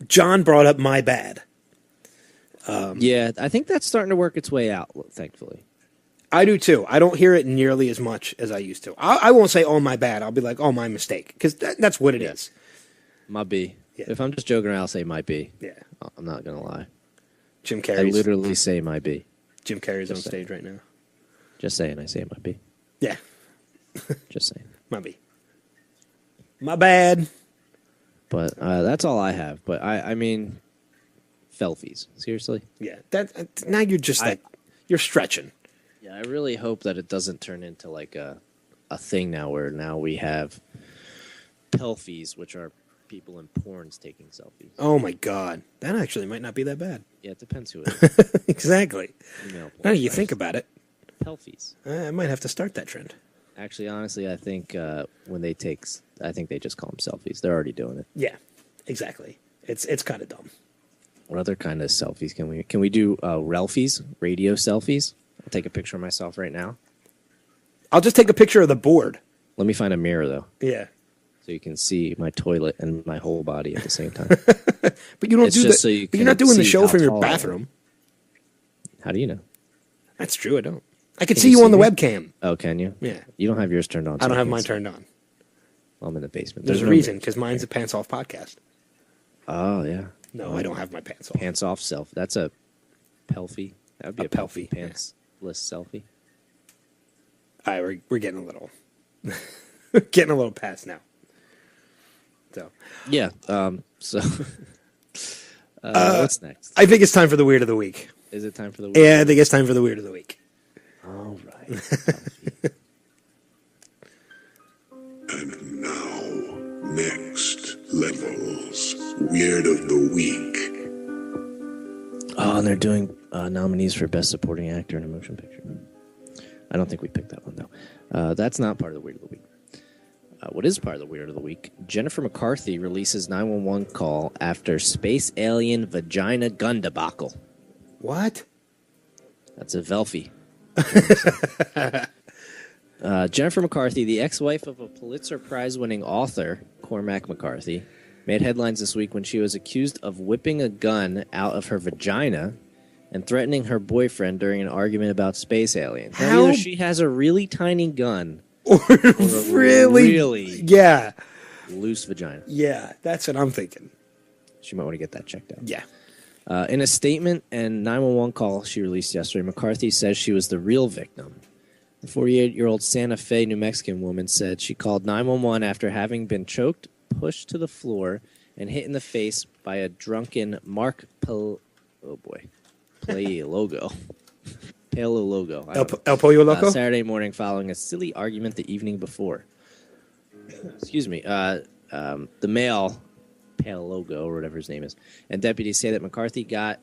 Speaker 2: John brought up "my bad."
Speaker 3: Yeah, I think that's starting to work its way out, thankfully.
Speaker 2: I do too. I don't hear it nearly as much as I used to. I won't say "oh my bad." I'll be like "oh my mistake" because that's what it is.
Speaker 3: Might be. Yeah. If I'm just joking around, I'll say "might be."
Speaker 2: Yeah,
Speaker 3: I'm not gonna lie.
Speaker 2: Jim Carrey.
Speaker 3: I literally say "might be."
Speaker 2: Jim Carrey's on stage right now.
Speaker 3: Just saying, I say it might be.
Speaker 2: Yeah.
Speaker 3: Just saying.
Speaker 2: Might be. My bad.
Speaker 3: But that's all I have. But I mean, Selfies. Seriously?
Speaker 2: Yeah. That now you're just You're stretching.
Speaker 3: Yeah, I really hope that it doesn't turn into like a thing now where now we have Selfies, which are people in porns taking selfies.
Speaker 2: Oh my God, that actually might not be that bad.
Speaker 3: Yeah, it depends who it is.
Speaker 2: Exactly.
Speaker 3: Email porn
Speaker 2: Now you
Speaker 3: stars.
Speaker 2: think about it.
Speaker 3: Selfies.
Speaker 2: I might have to start that trend.
Speaker 3: Actually, honestly, I think when they take, I think they just call them selfies. They're already doing it.
Speaker 2: Yeah, exactly. It's kind of dumb.
Speaker 3: What other kind of selfies can we do? Relfies, radio selfies. I'll take a picture of myself right now.
Speaker 2: I'll just take a picture of the board.
Speaker 3: Let me find a mirror though.
Speaker 2: Yeah.
Speaker 3: So you can see my toilet and my whole body at the same time.
Speaker 2: But you don't
Speaker 3: It's
Speaker 2: do
Speaker 3: just
Speaker 2: that.
Speaker 3: so you
Speaker 2: But you're
Speaker 3: can
Speaker 2: not doing the
Speaker 3: see
Speaker 2: show
Speaker 3: how
Speaker 2: from your
Speaker 3: tall I am.
Speaker 2: bathroom.
Speaker 3: How do you know?
Speaker 2: That's true. I don't. I can
Speaker 3: Can
Speaker 2: see
Speaker 3: you
Speaker 2: you on
Speaker 3: see
Speaker 2: the
Speaker 3: me?
Speaker 2: webcam.
Speaker 3: Oh, can you?
Speaker 2: Yeah.
Speaker 3: You don't have yours turned on.
Speaker 2: I don't
Speaker 3: so
Speaker 2: have
Speaker 3: can't
Speaker 2: mine
Speaker 3: see.
Speaker 2: turned on.
Speaker 3: Well, I'm in the basement.
Speaker 2: There's a
Speaker 3: no
Speaker 2: reason
Speaker 3: mirror.
Speaker 2: because mine's a pants off podcast.
Speaker 3: Oh yeah.
Speaker 2: No, I don't have my pants off.
Speaker 3: Pants off self. That's a pelfie. That would be
Speaker 2: A
Speaker 3: a pelfie
Speaker 2: pelfie, yeah.
Speaker 3: pants list selfie.
Speaker 2: All right, we're getting a little getting a little past now. So
Speaker 3: Yeah. So what's next?
Speaker 2: I think it's time for the weird of the week.
Speaker 3: Is it time for the week?
Speaker 2: Yeah, I think it's time for the weird of the week.
Speaker 3: All right.
Speaker 14: And now, next levels weird of the week.
Speaker 3: Oh, and they're doing nominees for Best Supporting Actor in a Motion Picture. I don't think we picked that one, though. That's not part of the Weird of the Week. What is part of the Weird of the Week? Jennifer McCarthy releases 911 call after space alien vagina gun debacle.
Speaker 2: What?
Speaker 3: That's a Velfie. Jennifer McCarthy, the ex-wife of a Pulitzer Prize-winning author, Cormac McCarthy, made headlines this week when she was accused of whipping a gun out of her vagina and threatening her boyfriend during an argument about space aliens. Now,
Speaker 2: How-
Speaker 3: either she has a really tiny gun
Speaker 2: Or
Speaker 3: or a
Speaker 2: really, yeah,
Speaker 3: loose vagina.
Speaker 2: yeah. That's what I'm thinking.
Speaker 3: She might want to get that checked out.
Speaker 2: Yeah.
Speaker 3: In a statement and 911 call she released yesterday, McCarthy says she was the real victim. The 48-year-old Santa Fe, New Mexican woman said she called 911 after having been choked, pushed to the floor, and hit in the face by a drunken Mark Paleologo. Paleologo.
Speaker 2: El Pollo Loco?
Speaker 3: Saturday morning following a silly argument the evening before. Excuse me. The male Paleologo, or whatever his name is, and deputies say that McCarthy got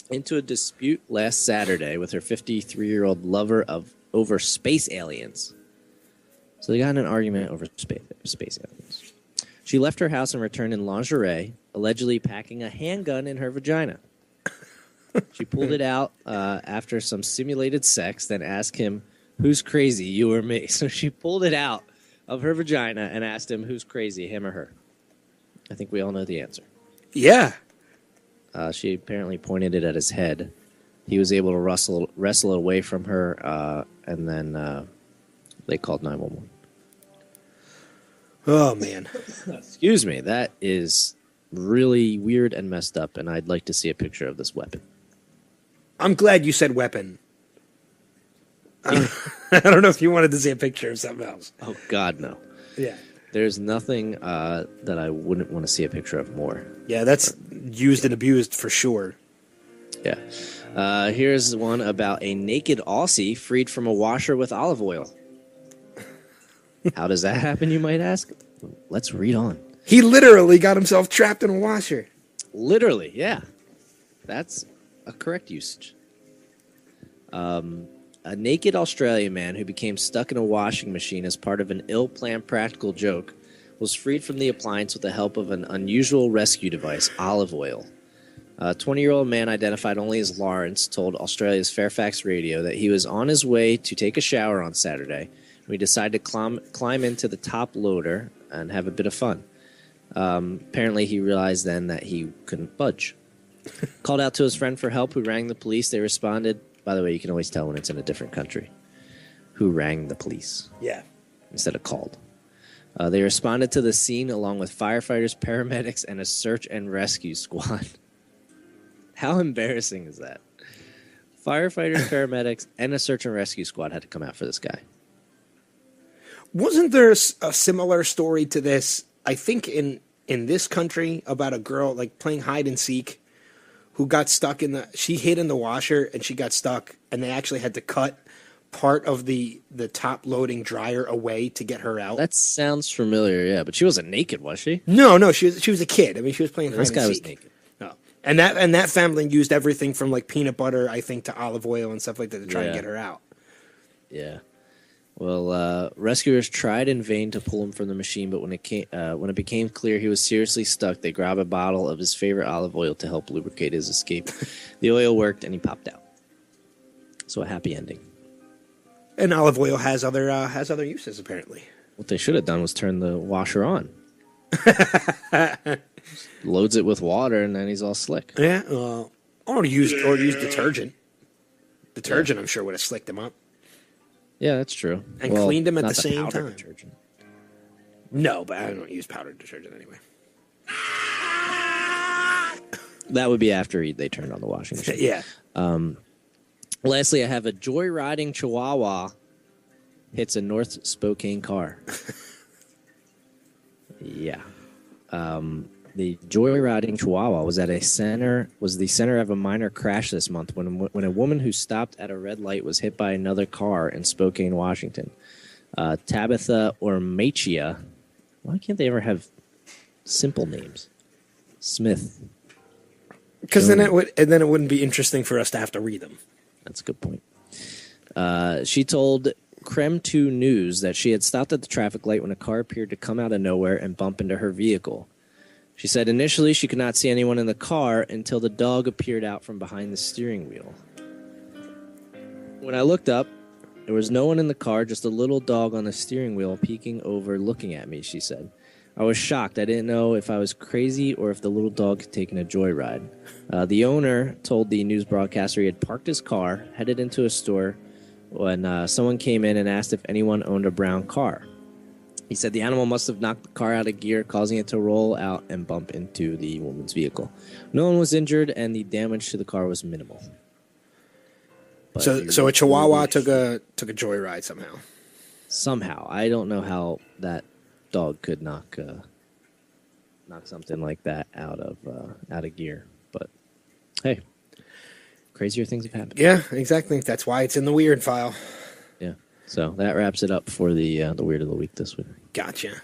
Speaker 3: into a dispute last Saturday with her 53-year-old lover over space aliens. So they got in an argument over space aliens. She left her house and returned in lingerie, allegedly packing a handgun in her vagina. She pulled it out after some simulated sex, then asked him, "Who's crazy, you or me?" So she pulled it out of her vagina and asked him, "Who's crazy, him or her?" I think we all know the answer.
Speaker 2: Yeah.
Speaker 3: She apparently pointed it at his head. He was able to wrestle away from her, and then they called 911.
Speaker 2: Oh, man.
Speaker 3: Excuse me. That is really weird and messed up, and I'd like to see a picture of this weapon.
Speaker 2: I'm glad you said weapon. I don't know if you wanted to see a picture of something else.
Speaker 3: Oh, God, no.
Speaker 2: Yeah.
Speaker 3: There's nothing that I wouldn't want to see a picture of more.
Speaker 2: Yeah, that's used and abused for sure.
Speaker 3: Yeah. Here's one about a naked Aussie freed from a washer with olive oil. How does that happen, you might ask? Let's read on.
Speaker 2: He literally got himself trapped in a washer.
Speaker 3: Literally, yeah. That's a correct usage. A naked Australian man who became stuck in a washing machine as part of an ill-planned practical joke was freed from the appliance with the help of an unusual rescue device, olive oil. A 20-year-old man identified only as Lawrence told Australia's Fairfax Radio that he was on his way to take a shower on Saturday when he decided to climb into the top loader and have a bit of fun. Apparently, he realized then that he couldn't budge. Called out to his friend for help, who rang the police. They responded. By the way, you can always tell when it's in a different country. Who rang the police?
Speaker 2: Yeah.
Speaker 3: Instead of called. They responded to the scene along with firefighters, paramedics, and a search and rescue squad. How embarrassing is that? Firefighters, paramedics, and a search and rescue squad had to come out for this guy.
Speaker 2: Wasn't there a similar story to this, I think, in this country about a girl like playing hide and seek who got stuck she hid in the washer and she got stuck, and they actually had to cut part of the top loading dryer away to get her out.
Speaker 3: That sounds familiar, yeah, but she wasn't naked, was she?
Speaker 2: No, she was a kid. I mean, she was playing hide and seek.
Speaker 3: This guy was naked.
Speaker 2: No. And that family used everything from like peanut butter, I think, to olive oil and stuff like that to try and get her out.
Speaker 3: Yeah. Well, rescuers tried in vain to pull him from the machine, but when it became clear he was seriously stuck, they grabbed a bottle of his favorite olive oil to help lubricate his escape. The oil worked, and he popped out. So a happy ending.
Speaker 2: And olive oil has other uses, apparently.
Speaker 3: What they should have done was turn the washer on. Loads it with water, and then he's all slick.
Speaker 2: Yeah, or use detergent. Detergent, I'm sure, would have slicked him up.
Speaker 3: Yeah, that's true.
Speaker 2: And cleaned him at the same time.
Speaker 3: Detergent.
Speaker 2: No, but I don't use powdered detergent anyway.
Speaker 3: That would be after they turned on the washing machine.
Speaker 2: Yeah.
Speaker 3: Lastly, I have a joyriding Chihuahua hits a North Spokane car. Yeah. The joyriding Chihuahua was the center of a minor crash this month when a woman who stopped at a red light was hit by another car in Spokane, Washington. Tabitha Ormachia. Why can't they ever have simple names? Smith.
Speaker 2: Because then it wouldn't be interesting for us to have to read them.
Speaker 3: That's a good point. She told Creme 2 News that she had stopped at the traffic light when a car appeared to come out of nowhere and bump into her vehicle. She said initially she could not see anyone in the car until the dog appeared out from behind the steering wheel. When I looked up, there was no one in the car, just a little dog on the steering wheel peeking over looking at me, she said. I was shocked. I didn't know if I was crazy or if the little dog had taken a joyride. The owner told the news broadcaster he had parked his car, headed into a store, when someone came in and asked if anyone owned a brown car. He said the animal must have knocked the car out of gear, causing it to roll out and bump into the woman's vehicle. No one was injured, and the damage to the car was minimal. But
Speaker 2: so a Chihuahua took a joyride somehow.
Speaker 3: Somehow, I don't know how that dog could knock something like that out of gear. But hey, crazier things have happened.
Speaker 2: Yeah, exactly. That's why it's in the weird file.
Speaker 3: Yeah. So that wraps it up for the Weird of the Week this week.
Speaker 2: Gotcha.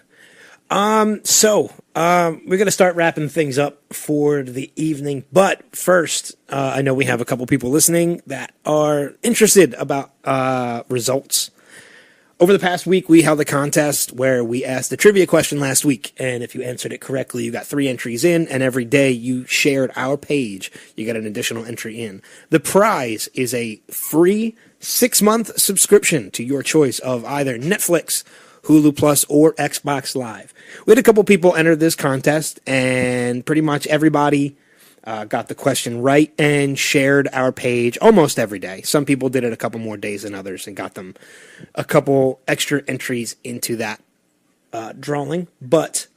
Speaker 2: So we're gonna start wrapping things up for the evening, but first, I know we have a couple people listening that are interested about results. Over the past week, we held a contest where we asked a trivia question last week, and if you answered it correctly, you got 3 entries in, and every day you shared our page, you got an additional entry in. The prize is a free 6-month subscription to your choice of either Netflix, Hulu Plus, or Xbox Live. We had a couple people enter this contest, and pretty much everybody got the question right and shared our page almost every day. Some people did it a couple more days than others and got them a couple extra entries into that drawing. But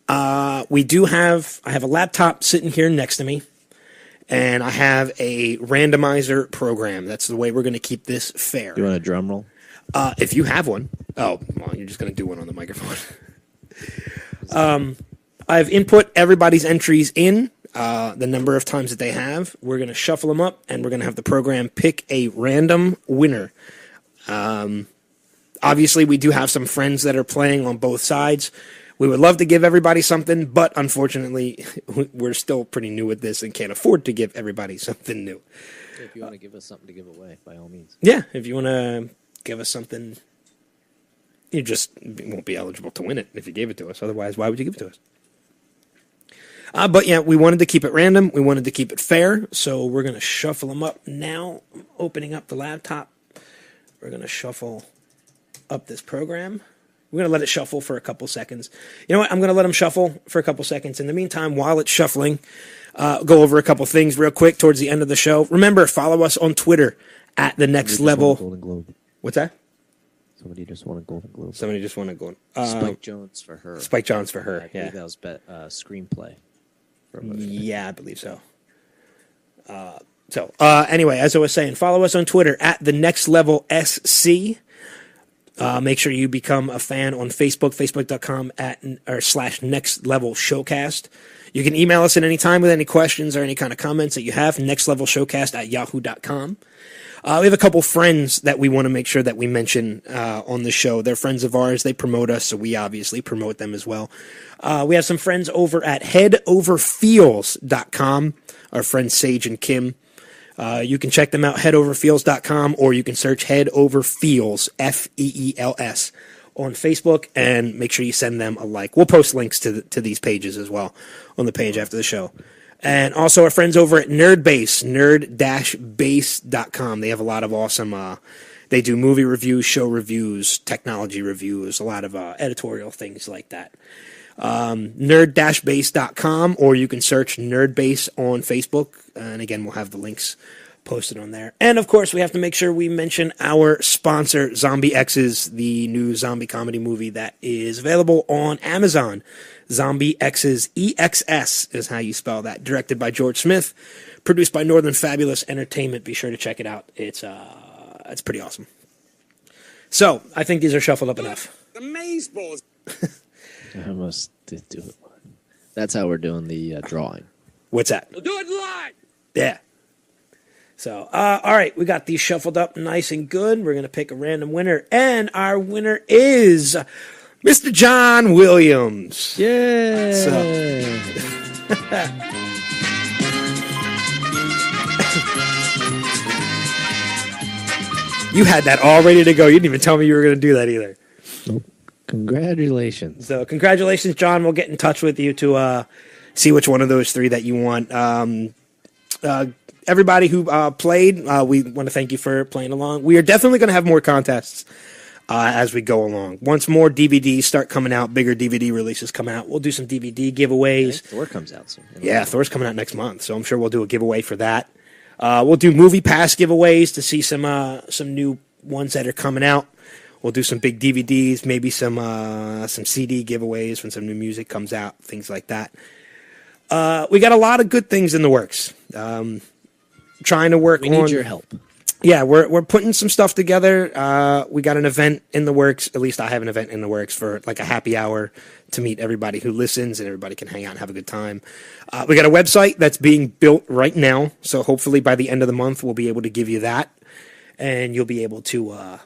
Speaker 2: I have a laptop sitting here next to me, and I have a randomizer program. That's the way we're going to keep this fair.
Speaker 3: You want a drum roll?
Speaker 2: If you have one. Oh, well, you're just going to do one on the microphone. I've input everybody's entries in. The number of times that they have. We're going to shuffle them up, and we're going to have the program pick a random winner. Obviously, we do have some friends that are playing on both sides. We would love to give everybody something, but unfortunately, we're still pretty new at this and can't afford to give everybody something new.
Speaker 3: If you want to give us something to give away, by all means.
Speaker 2: Yeah, if you want to give us something, you just won't be eligible to win it if you gave it to us. Otherwise, why would you give it to us? But yeah, we wanted to keep it random. We wanted to keep it fair. So we're going to shuffle them up now. I'm opening up the laptop. We're going to shuffle up this program. We're going to let it shuffle for a couple seconds. You know what? I'm going to let them shuffle for a couple seconds. In the meantime, while it's shuffling, go over a couple things real quick towards the end of the show. Remember, follow us on Twitter at The Next Level.
Speaker 3: Golden Globe.
Speaker 2: What's that?
Speaker 3: Somebody just won a Golden Globe.
Speaker 2: Somebody just won a Golden
Speaker 3: Spike Jonze for her.
Speaker 2: Spike Jonze for her,
Speaker 3: I believe that was screenplay.
Speaker 2: Yeah, I believe so. Anyway, as I was saying, follow us on Twitter at The Next Level SC. Make sure you become a fan on Facebook, facebook.com/Next Level Showcast. You can email us at any time with any questions or any kind of comments that you have, nextlevelshowcast@yahoo.com. We have a couple friends that we want to make sure that we mention on the show. They're friends of ours. They promote us, so we obviously promote them as well. We have some friends over at headoverfeels.com, our friends Sage and Kim. You can check them out, headoverfeels.com, or you can search Head Over Feels, Feels, on Facebook, and make sure you send them a like. We'll post links to these pages as well on the page after the show. And also our friends over at Nerdbase, nerd-base.com. They have a lot of awesome, they do movie reviews, show reviews, technology reviews, a lot of editorial things like that. Nerd-base.com, or you can search Nerdbase on Facebook, and again, we'll have the links posted on there. And of course, we have to make sure we mention our sponsor, Zombie X's, the new zombie comedy movie that is available on Amazon. Zombie X's, EXS is how you spell that. Directed by George Smith, produced by Northern Fabulous Entertainment. Be sure to check it out. It's pretty awesome. So, I think these are shuffled up enough.
Speaker 6: The maze balls.
Speaker 3: I almost did do it. That's how we're doing the drawing.
Speaker 2: What's that?
Speaker 6: We'll do it live.
Speaker 2: Yeah. So, all right, we got these shuffled up nice and good. We're going to pick a random winner, and our winner is Mr. John Williams.
Speaker 3: Yay!
Speaker 2: So, you had that all ready to go. You didn't even tell me you were going to do that either.
Speaker 3: Nope. Congratulations.
Speaker 2: So, congratulations, John. We'll get in touch with you to see which one of those three that you want. Everybody who played, we want to thank you for playing along. We are definitely going to have more contests as we go along. Once more DVDs start coming out, bigger DVD releases come out, we'll do some DVD giveaways.
Speaker 3: Thor comes out soon.
Speaker 2: Yeah, Thor's coming out next month, so I'm sure we'll do a giveaway for that. We'll do Movie Pass giveaways to see some new ones that are coming out. We'll do some big DVDs, maybe some CD giveaways when some new music comes out, things like that. We got a lot of good things in the works. Trying to work on.
Speaker 3: We need your help.
Speaker 2: Yeah, we're putting some stuff together. We got an event in the works. At least I have an event in the works for like a happy hour to meet everybody who listens, and everybody can hang out and have a good time. We got a website that's being built right now, so hopefully by the end of the month we'll be able to give you that, and you'll be able to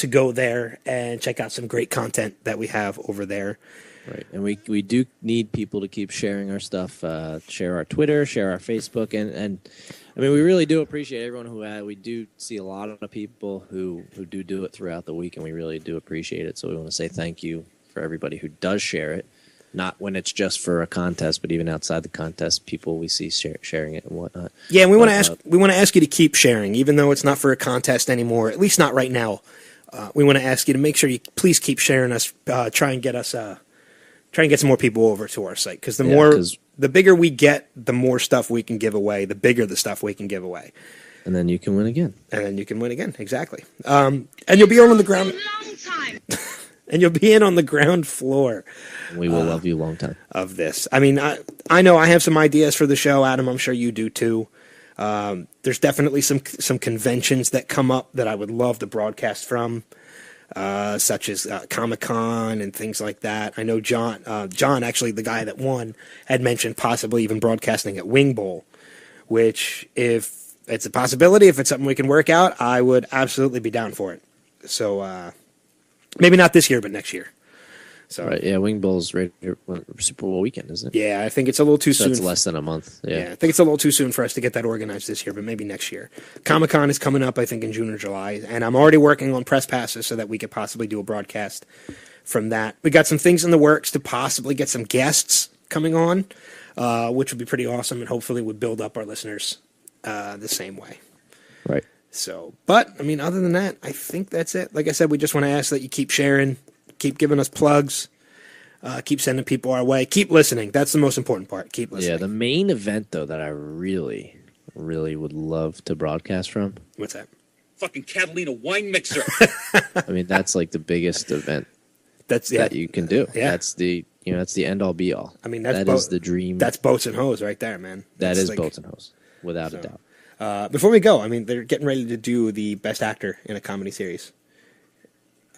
Speaker 2: go there and check out some great content that we have over there.
Speaker 3: Right, and we do need people to keep sharing our stuff, share our Twitter, share our Facebook, and I mean, we really do appreciate everyone who we do see a lot of people who do it throughout the week, and we really do appreciate it. So we want to say thank you for everybody who does share it, not when it's just for a contest, but even outside the contest, people we see sharing it and whatnot.
Speaker 2: Yeah, and we want to ask you to keep sharing, even though it's not for a contest anymore. At least not right now. We want to ask you to make sure you please keep sharing us. Try and get some more people over to our site, because the bigger we get, the more stuff we can give away. The bigger the stuff we can give away,
Speaker 3: and then you can win again.
Speaker 2: Exactly. And you'll be on the ground. And you'll be in on the ground floor.
Speaker 3: We will love you a long time
Speaker 2: of this. I mean, I know I have some ideas for the show, Adam. I'm sure you do too. There's definitely some conventions that come up that I would love to broadcast from. Such as Comic-Con and things like that. I know John, actually the guy that won, had mentioned possibly even broadcasting at Wing Bowl, which, if it's a possibility, if it's something we can work out, I would absolutely be down for it. So maybe not this year, but next year. So
Speaker 3: right, yeah, Wing Bowl's right Super Bowl weekend, isn't it?
Speaker 2: Yeah, I think it's a little too soon.
Speaker 3: It's less than a month. Yeah,
Speaker 2: I think it's a little too soon for us to get that organized this year, but maybe next year. Comic-Con is coming up, I think, in June or July, and I'm already working on press passes so that we could possibly do a broadcast from that. We got some things in the works to possibly get some guests coming on, which would be pretty awesome, and hopefully would build up our listeners the same way.
Speaker 3: Right.
Speaker 2: So, but, I mean, other than that, I think that's it. Like I said, we just want to ask that you keep sharing, keep giving us plugs, keep sending people our way, keep listening. That's the most important part. Keep listening.
Speaker 3: Yeah, the main event, though, that I really, really would love to broadcast from.
Speaker 2: What's that?
Speaker 6: Fucking Catalina wine mixer.
Speaker 3: I mean, that's like the biggest event that you can do.
Speaker 2: Yeah.
Speaker 3: That's the end all be all.
Speaker 2: I mean,
Speaker 3: that is the dream.
Speaker 2: That's boats and hose right there, man.
Speaker 3: That is boats and hose, without a doubt.
Speaker 2: Before we go, I mean, they're getting ready to do the best actor in a comedy series.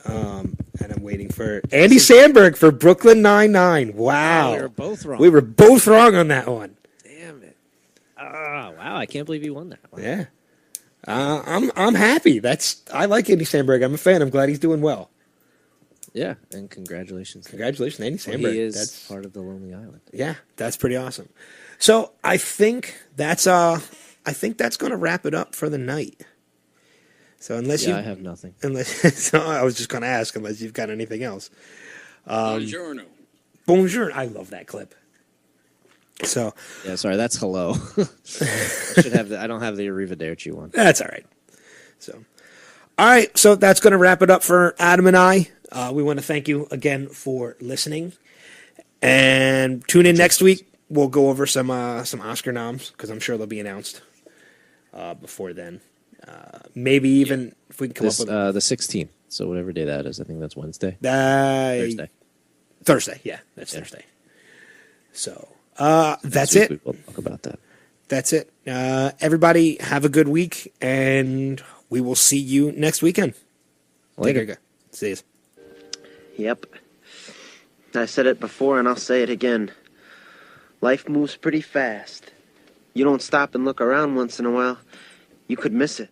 Speaker 2: And I'm waiting for Andy Samberg for Brooklyn Nine-Nine. Wow.
Speaker 3: We were both wrong.
Speaker 2: We were both wrong on that one.
Speaker 3: Damn it. Wow, I can't believe you won that one.
Speaker 2: Yeah. I'm happy. I like Andy Samberg. I'm a fan. I'm glad he's doing well.
Speaker 3: Yeah, and congratulations.
Speaker 2: Congratulations, Andy Samberg.
Speaker 3: He is part of the Lonely Island.
Speaker 2: Yeah, that's pretty awesome. So I think that's going to wrap it up for the night. So unless
Speaker 3: I have nothing.
Speaker 2: So I was just going to ask unless you've got anything else.
Speaker 1: Buongiorno.
Speaker 2: Bonjour. I love that clip. So
Speaker 3: yeah, sorry, that's hello. I don't have the Arrivederci one.
Speaker 2: That's all right. So, all right. So that's going to wrap it up for Adam and I. We want to thank you again for listening, and tune in next week. We'll go over some Oscar noms because I'm sure they'll be announced before then. Maybe even if we can come up with
Speaker 3: the 16th. So whatever day that is, I think that's Wednesday.
Speaker 2: Thursday. Yeah, that's Thursday. So that's it.
Speaker 3: We'll talk about that.
Speaker 2: That's it. Everybody have a good week, and we will see you next weekend.
Speaker 3: Later.
Speaker 2: See you.
Speaker 15: Yep. I said it before, and I'll say it again. Life moves pretty fast. You don't stop and look around once in a while, you could miss it.